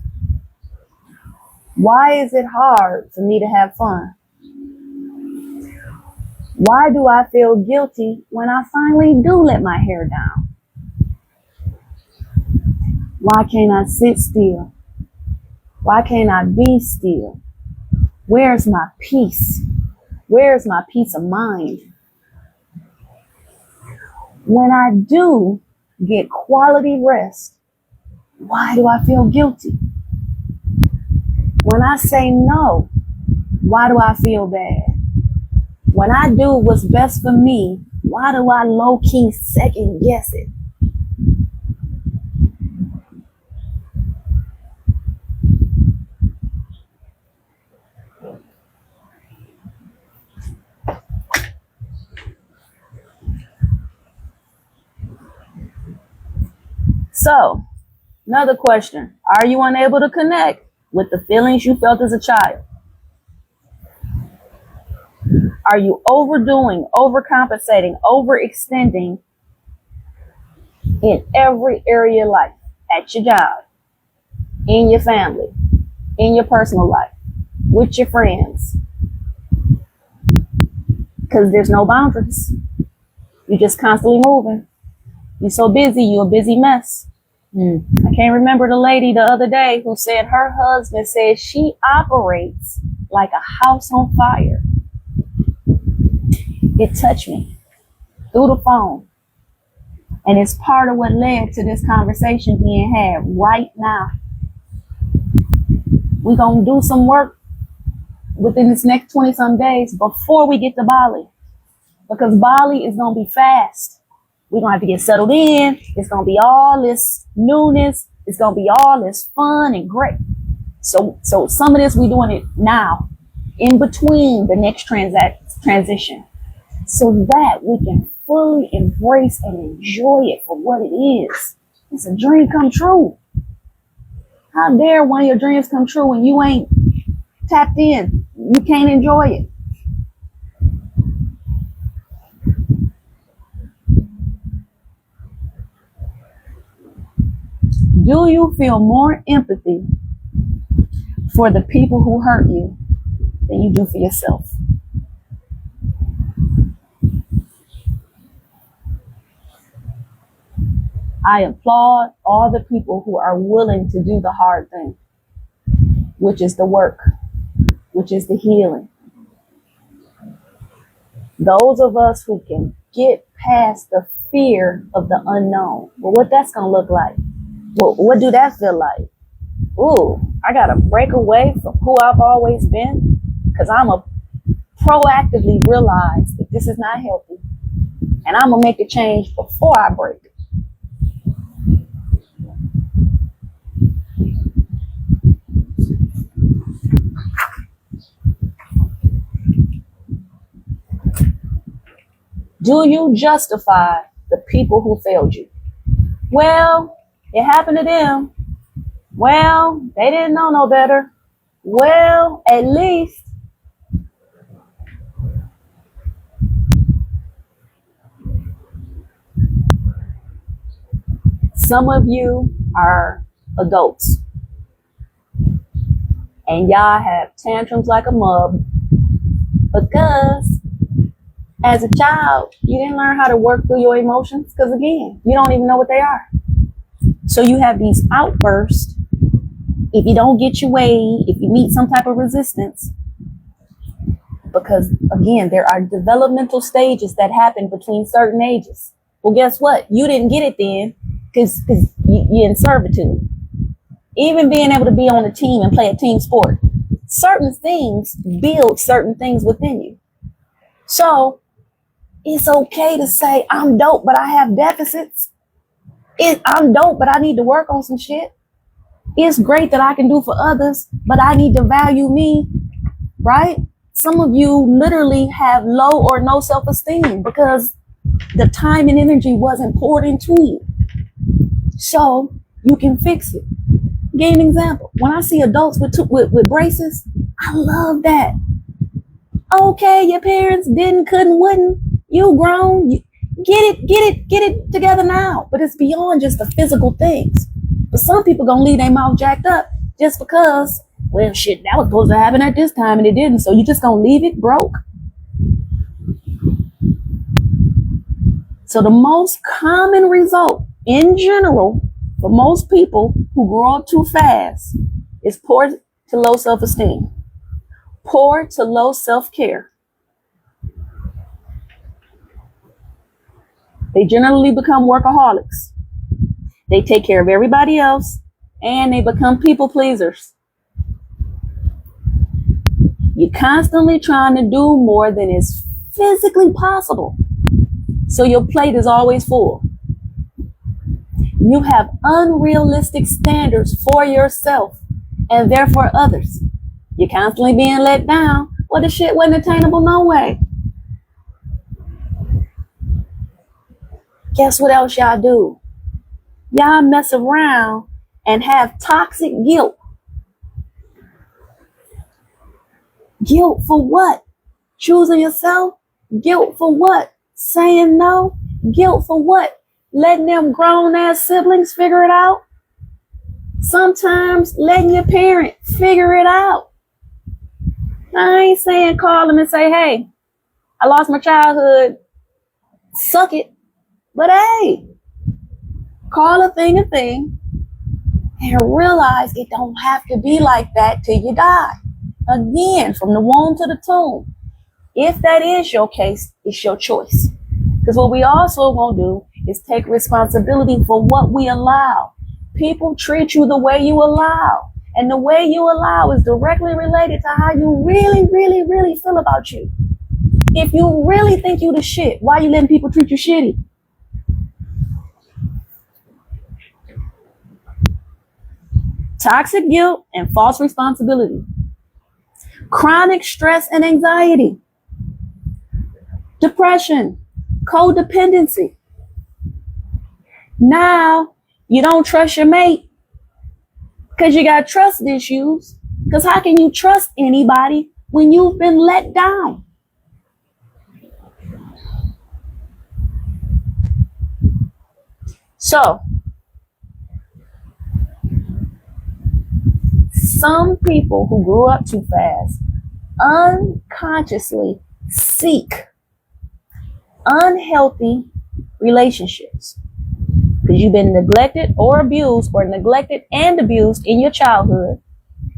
Why is it hard for me to have fun? Why do I feel guilty when I finally do let my hair down? Why can't I sit still? Why can't I be still? Where's my peace? Where's my peace of mind? When I do get quality rest, why do I feel guilty? When I say no, why do I feel bad? When I do what's best for me, why do I low-key second guess it? So, another question. Are you unable to connect with the feelings you felt as a child? Are you overdoing, overcompensating, overextending in every area of life, at your job, in your family, in your personal life, with your friends. Because there's no boundaries. You're just constantly moving. You're so busy, you're a busy mess. I can't remember the lady the other day who said her husband said she operates like a house on fire. It touched me through the phone. And it's part of what led to this conversation being had right now. We're going to do some work within this next 20 some days before we get to Bali. Because Bali is going to be fast. We're going to have to get settled in. It's going to be all this newness. It's going to be all this fun and great. So some of this, we're doing it now, in between the next transition, so that we can fully embrace and enjoy it for what it is. It's a dream come true. How dare one of your dreams come true when you ain't tapped in? You can't enjoy it. Do you feel more empathy for the people who hurt you than you do for yourself? I applaud all the people who are willing to do the hard thing, which is the work, which is the healing. Those of us who can get past the fear of the unknown. Well, what that's going to look like? Well, what do that feel like? Ooh, I got to break away from who I've always been, because I'm a proactively realize that this is not healthy, and I'm going to make a change before I break. Do you justify the people who failed you? Well, it happened to them. Well, they didn't know no better. Well, at least. Some of you are adults, and y'all have tantrums like a mug because as a child, you didn't learn how to work through your emotions, because again, you don't even know what they are. So you have these outbursts. If you don't get your way, if you meet some type of resistance, because again, there are developmental stages that happen between certain ages. Well, guess what? You didn't get it then because you're in servitude. Even being able to be on a team and play a team sport, certain things build certain things within you. So it's okay to say, I'm dope, but I have deficits. I'm dope, but I need to work on some shit. It's great that I can do for others, but I need to value me, right? Some of you literally have low or no self-esteem because the time and energy wasn't poured into you. So you can fix it. Give an example. When I see adults with braces, I love that. Okay, your parents couldn't, wouldn't. You grown. Get it together now. But it's beyond just the physical things. But some people gonna leave their mouth jacked up just because, well, shit, that was supposed to happen at this time and it didn't. So you just gonna leave it broke? So the most common result in general for most people who grow up too fast is poor to low self-esteem, poor to low self-care. They generally become workaholics. They take care of everybody else, and they become people pleasers. You're constantly trying to do more than is physically possible. So your plate is always full. You have unrealistic standards for yourself and therefore others. You're constantly being let down. Well, the shit wasn't attainable no way. Guess what else y'all do? Y'all mess around and have toxic guilt. Guilt for what? Choosing yourself? Guilt for what? Saying no? Guilt for what? letting them grown ass siblings figure it out. Sometimes letting your parent figure it out. I ain't saying call them and say, hey, I lost my childhood. Suck it. But hey, call a thing and realize it don't have to be like that till you die. Again, from the womb to the tomb. If that is your case, it's your choice. Because what we also won't do is take responsibility for what we allow. People treat you the way you allow. And the way you allow is directly related to how you really, really, really feel about you. If you really think you the shit, why you letting people treat you shitty? Toxic guilt and false responsibility. Chronic stress and anxiety. Depression. Codependency. Now, you don't trust your mate because you got trust issues. Because how can you trust anybody when you've been let down? So, some people who grew up too fast unconsciously seek unhealthy relationships because you've been neglected or abused, or neglected and abused in your childhood.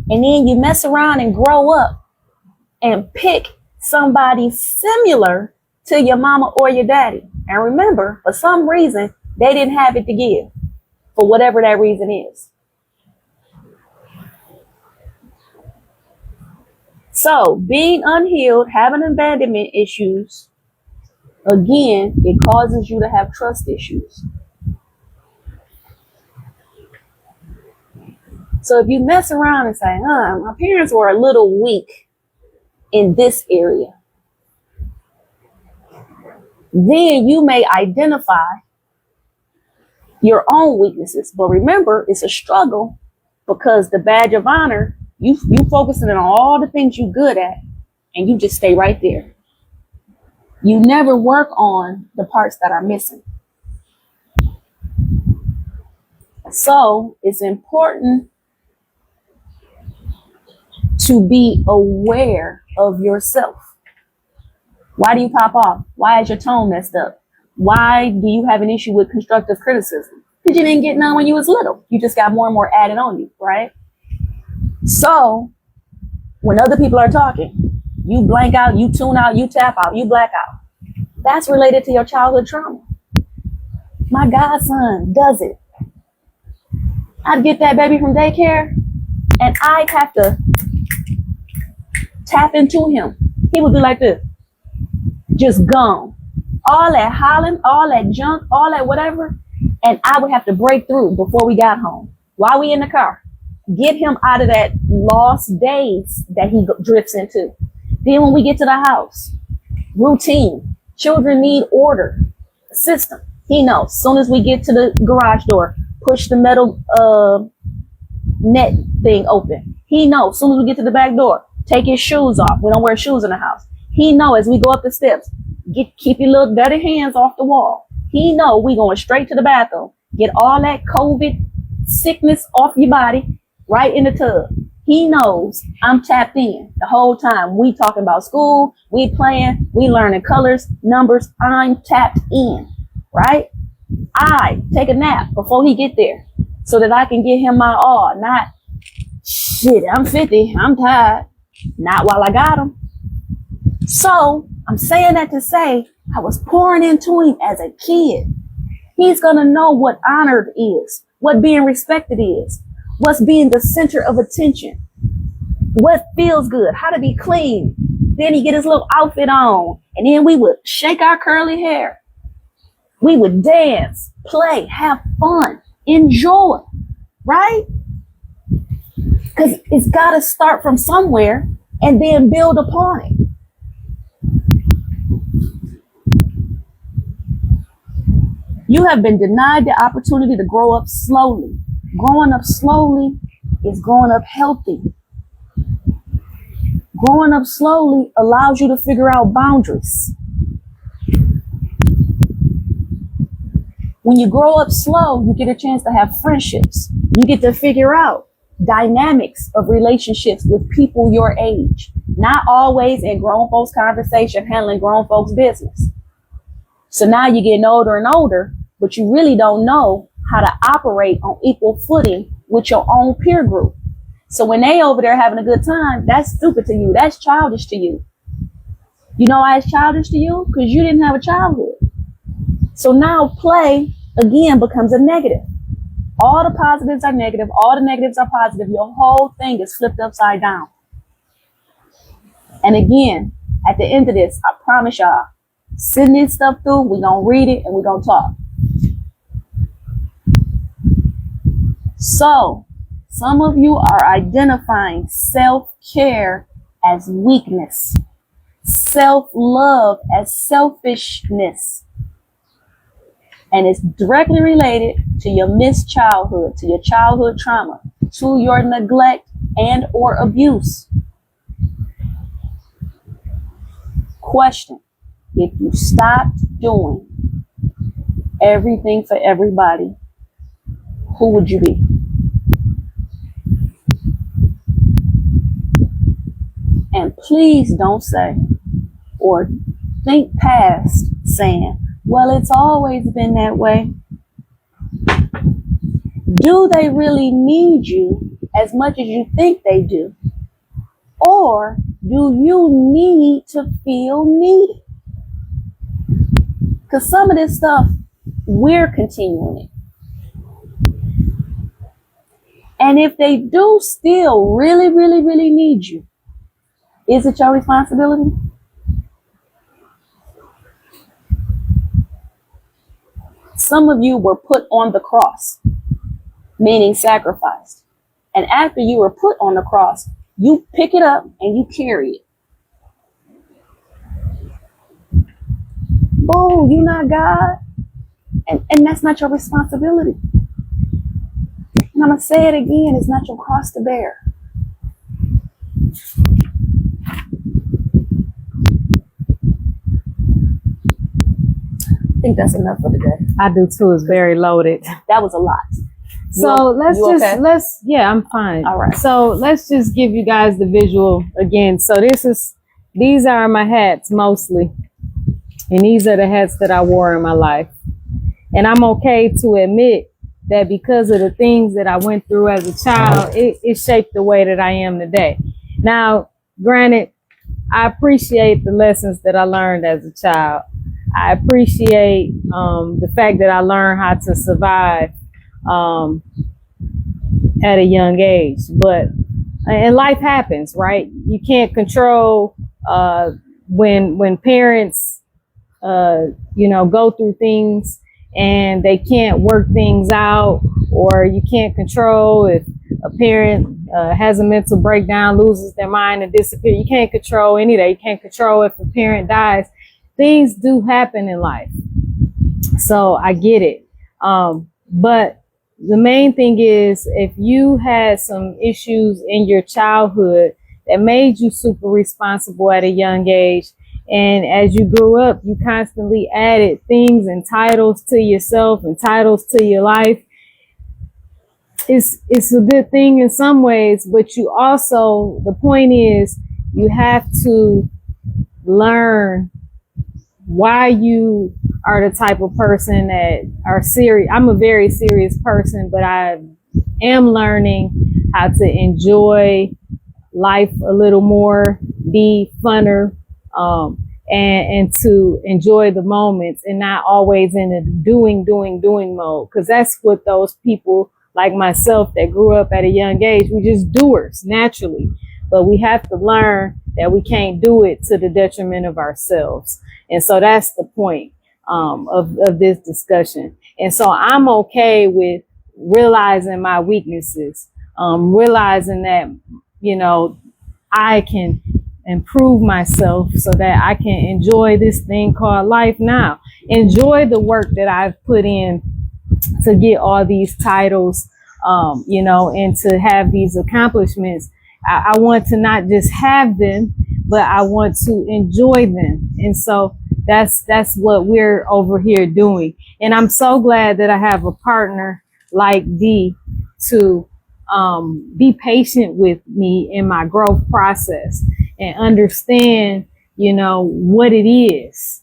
And then you mess around and grow up and pick somebody similar to your mama or your daddy. And remember, for some reason, they didn't have it to give, for whatever that reason is. So being unhealed, having abandonment issues, again, it causes you to have trust issues. So if you mess around and say, my parents were a little weak in this area, then you may identify your own weaknesses. But remember, it's a struggle because the badge of honor, you focusing on all the things you're good at and you just stay right there. You never work on the parts that are missing. So it's important to be aware of yourself. Why do you pop off? Why is your tone messed up? Why do you have an issue with constructive criticism? Because you didn't get none when you was little. You just got more and more added on you, right? So when other people are talking, you blank out, you tune out, you tap out, you black out. That's related to your childhood trauma. My godson does it. I'd get that baby from daycare and I'd have to tap into him. He would be like this, just gone. All that hollering, all that junk, all that whatever. And I would have to break through before we got home. While we in the car, get him out of that lost days that he drifts into. Then when we get to the house, routine. Children need order, system. He knows. As soon as we get to the garage door, push the metal net thing open. He knows. As soon as we get to the back door, take his shoes off. We don't wear shoes in the house. He knows as we go up the steps, keep your little dirty hands off the wall. He knows we going straight to the bathroom. Get all that COVID sickness off your body right in the tub. He knows I'm tapped in the whole time. We talking about school, we playing, we learning colors, numbers. I'm tapped in, right? I take a nap before he get there so that I can get him my all. Not, shit, I'm 50, I'm tired. Not while I got him. So I'm saying that to say I was pouring into him as a kid. He's going to know what honored is, what being respected is, what's being the center of attention, what feels good, how to be clean. Then he get his little outfit on, and then we would shake our curly hair. We would dance, play, have fun, enjoy, right? Because it's got to start from somewhere and then build upon it. You have been denied the opportunity to grow up slowly. Growing up slowly is growing up healthy. Growing up slowly allows you to figure out boundaries. When you grow up slow, you get a chance to have friendships. You get to figure out dynamics of relationships with people your age, not always in grown folks conversation, handling grown folks business. So now you're getting older and older, but you really don't know how to operate on equal footing with your own peer group. So when they over there having a good time, that's stupid to you. That's childish to you. You know why it's childish to you? Because you didn't have a childhood. So now play again becomes a negative. All the positives are negative. All the negatives are positive. Your whole thing is flipped upside down. And again, at the end of this, I promise y'all, send this stuff through. We're going to read it and we're going to talk. So, some of you are identifying self-care as weakness, self-love as selfishness. And it's directly related to your missed childhood, to your childhood trauma, to your neglect and or abuse. Question: if you stopped doing everything for everybody, who would you be? And please don't say or think past saying, well, it's always been that way. Do they really need you as much as you think they do? Or do you need to feel needed? Because some of this stuff, we're continuing it. And if they do still really, really, really need you, is it your responsibility? Some of you were put on the cross, meaning sacrificed. And after you were put on the cross, you pick it up and you carry it. Oh, you're not God. And that's not your responsibility. And I'm going to say it again, it's not your cross to bear. I think that's enough for today.
I do too. It's very loaded.
That was a lot.
So
okay?
Yeah, I'm fine.
All right.
So let's just give you guys the visual again. So these are my hats mostly. And these are the hats that I wore in my life. And I'm okay to admit that because of the things that I went through as a child, it shaped the way that I am today. Now, granted, I appreciate the lessons that I learned as a child. I appreciate the fact that I learned how to survive at a young age. And life happens, right? You can't control when parents, go through things and they can't work things out, or you can't control if a parent has a mental breakdown, loses their mind and disappears. You can't control any of that. You can't control if a parent dies. Things do happen in life. So I get it. But the main thing is, if you had some issues in your childhood that made you super responsible at a young age, and as you grew up, you constantly added things and titles to yourself and titles to your life, it's a good thing in some ways, but you also, the point is, you have to learn why you are the type of person that are serious. I'm a very serious person, but I am learning how to enjoy life a little more, be funner, and to enjoy the moments and not always in a doing mode. Because that's what those people like myself that grew up at a young age, we just doers naturally. But we have to learn that we can't do it to the detriment of ourselves. And so that's the point of this discussion. And so I'm okay with realizing my weaknesses, realizing that, I can improve myself so that I can enjoy this thing called life now. Enjoy the work that I've put in to get all these titles, and to have these accomplishments. I want to not just have them, but I want to enjoy them. And so that's what we're over here doing. And I'm so glad that I have a partner like Dee to be patient with me in my growth process and understand, you know, what it is.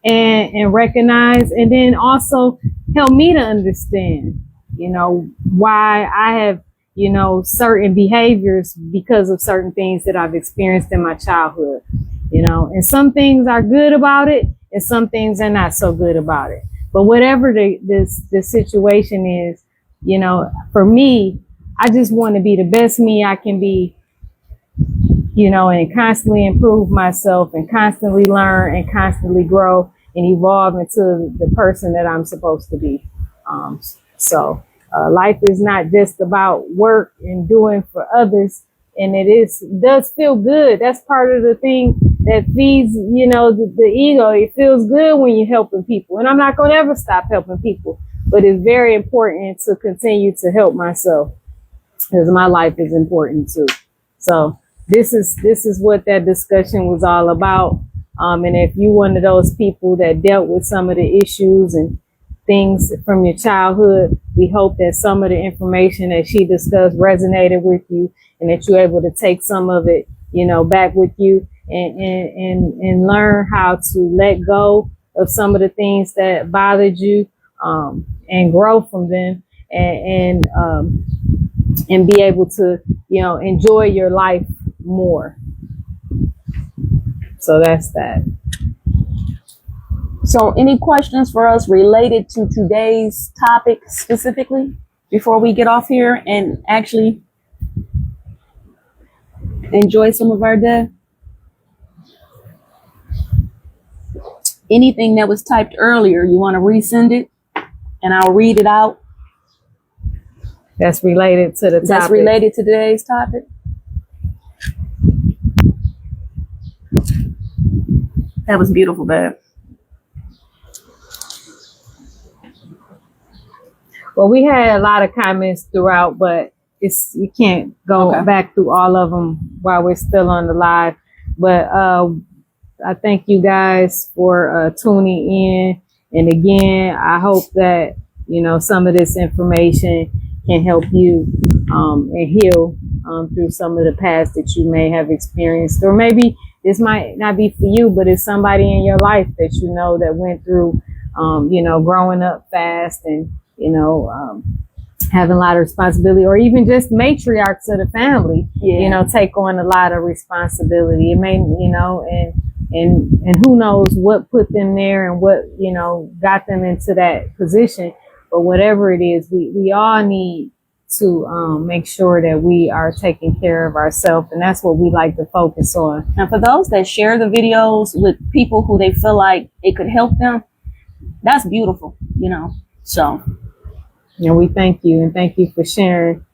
And recognize, and then also help me to understand, you know, why I have, you know, certain behaviors because of certain things that I've experienced in my childhood, you know, and some things are good about it and some things are not so good about it. But whatever the situation is, you know, for me, I just want to be the best me I can be, you know, and constantly improve myself and constantly learn and constantly grow and evolve into the person that I'm supposed to be. So life is not just about work and doing for others. And does feel good. That's part of the thing that feeds, you know, the ego. It feels good when you're helping people. And I'm not going to ever stop helping people. But it's very important to continue to help myself because my life is important too. So this is what that discussion was all about. And if you're one of those people that dealt with some of the issues and things from your childhood, we hope that some of the information that she discussed resonated with you and that you're able to take some of it, you know, back with you and learn how to let go of some of the things that bothered you, and grow from them and be able to, you know, enjoy your life more. So that's that.
So any questions for us related to today's topic specifically before we get off here and actually enjoy some of our day? Anything that was typed earlier, you want to resend it and I'll read it out?
That's related to the topic.
That's related to today's topic. That was beautiful, babe.
Well, we had a lot of comments throughout, but you can't go back through all of them while we're still on the live. But I thank you guys for tuning in. And again, I hope that, you know, some of this information can help you and heal through some of the past that you may have experienced. Or maybe this might not be for you, but it's somebody in your life that you know that went through, you know, growing up fast and, you know, having a lot of responsibility, or even just matriarchs of the family, you know, take on a lot of responsibility. It may, you know, and who knows what put them there and what, you know, got them into that position. But whatever it is, we all need to make sure that we are taking care of ourselves. And that's what we like to focus on.
And for those that share the videos with people who they feel like it could help them, that's beautiful, you know. So,
and we thank you and thank you for sharing.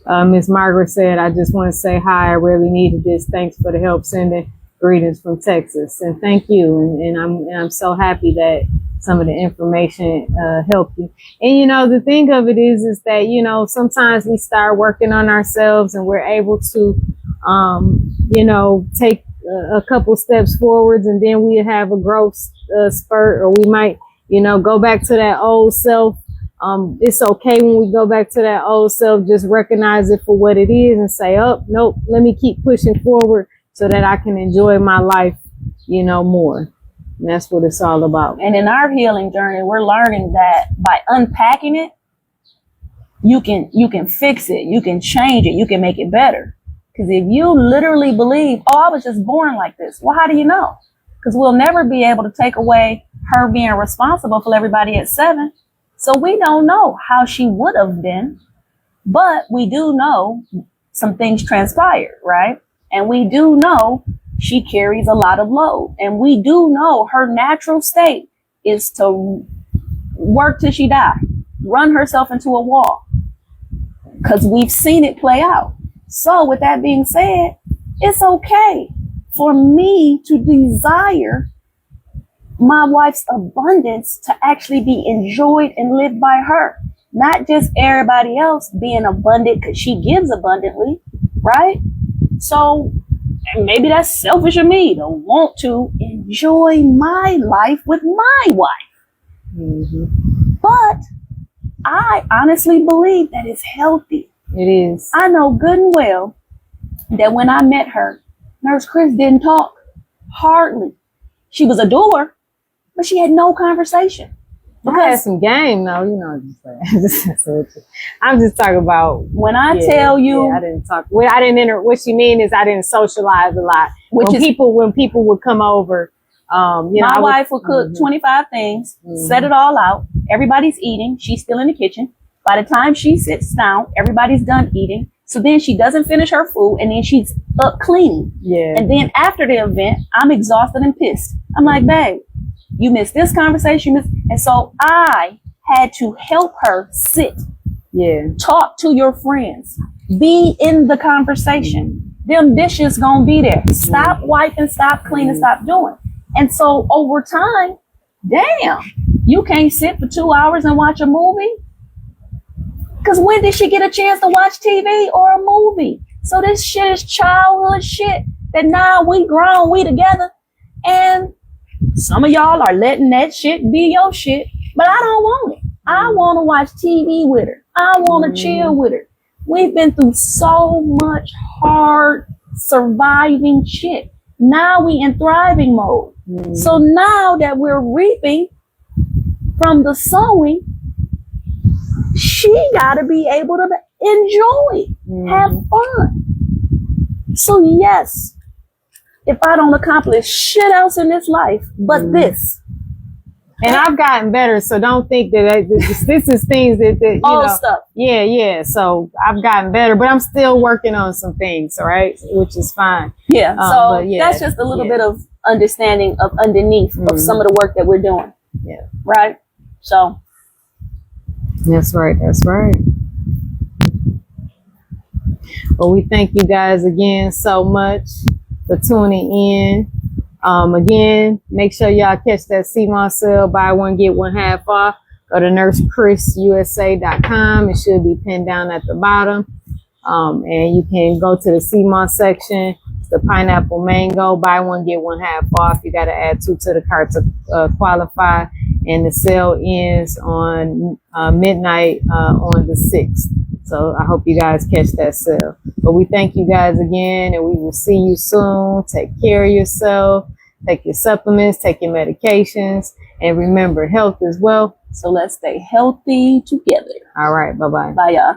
Miss Margaret said, I just want to say hi. I really needed this. Thanks for the help sending greetings from Texas. And thank you. And I'm so happy that some of the information helped you. And, you know, the thing of it is that, you know, sometimes we start working on ourselves and we're able to, you know, take a couple steps forwards, and then we have a growth spurt, or we might, you know, go back to that old self. It's okay when we go back to that old self, just recognize it for what it is and say, oh, nope, let me keep pushing forward so that I can enjoy my life, you know, more. And that's what it's all about.
And in our healing journey, we're learning that by unpacking it, you can fix it, you can change it, you can make it better. Because if you literally believe, oh, I was just born like this, well, how do you know? Because we'll never be able to take away her being responsible for everybody at 7. So we don't know how she would have been, but we do know some things transpired, right? And we do know she carries a lot of load. And we do know her natural state is to work till she die, run herself into a wall, because we've seen it play out. So with that being said, it's okay for me to desire my wife's abundance to actually be enjoyed and lived by her, not just everybody else being abundant because she gives abundantly, right? So And maybe that's selfish of me to want to enjoy my life with my wife.
Mm-hmm.
But I honestly believe that it's healthy.
It is.
I know good and well that when I met her, Nurse Chris didn't talk. Hardly. She was a doer, but she had no conversation.
I had some game though, you know. I'm just talking about
When I tell you,
I didn't talk. Well, I didn't enter. What she mean is I didn't socialize a lot. When people would come over,
my wife would cook 25 things, set it all out. Everybody's eating. She's still in the kitchen. By the time she sits down, everybody's done eating. So then she doesn't finish her food, and then she's up cleaning.
Yeah.
And then after the event, I'm exhausted and pissed. I'm like, babe, you missed this conversation. And so I had to help her sit.
Yeah.
Talk to your friends. Be in the conversation. Them dishes gonna be there. Stop wiping, stop cleaning, stop doing. And so over time, damn, you can't sit for 2 hours and watch a movie? Because when did she get a chance to watch TV or a movie? So this shit is childhood shit that now we grown, we together. And some of y'all are letting that shit be your shit, but I don't want it. I want to watch TV with her. I want to chill with her. We've been through so much hard surviving shit. Now we in thriving mode. So now that we're reaping from the sowing, she got to be able to enjoy, have fun. So yes, if I don't accomplish shit else in this life but this.
And I've gotten better, so don't think that this is things that you
old
know.
Stuff.
Yeah. So I've gotten better, but I'm still working on some things, all right, which is fine.
Yeah. So
yeah,
that's just a little bit of understanding of underneath of some of the work that we're doing.
Yeah.
Right. So.
That's right. That's right. Well, we thank you guys again so much for tuning in. Again, make sure y'all catch that CMOS sale, buy one, get one half off. Go to nursechristusa.com. It should be pinned down at the bottom. And you can go to the CMOS section. It's the pineapple mango, buy one, get one half off. You got to add 2 to the cart to qualify. And the sale ends on midnight on the 6th. So I hope you guys catch that sale. But we thank you guys again, and we will see you soon. Take care of yourself. Take your supplements, take your medications, and remember, health is wealth.
So let's stay healthy together.
All right. Bye-bye.
Bye, y'all.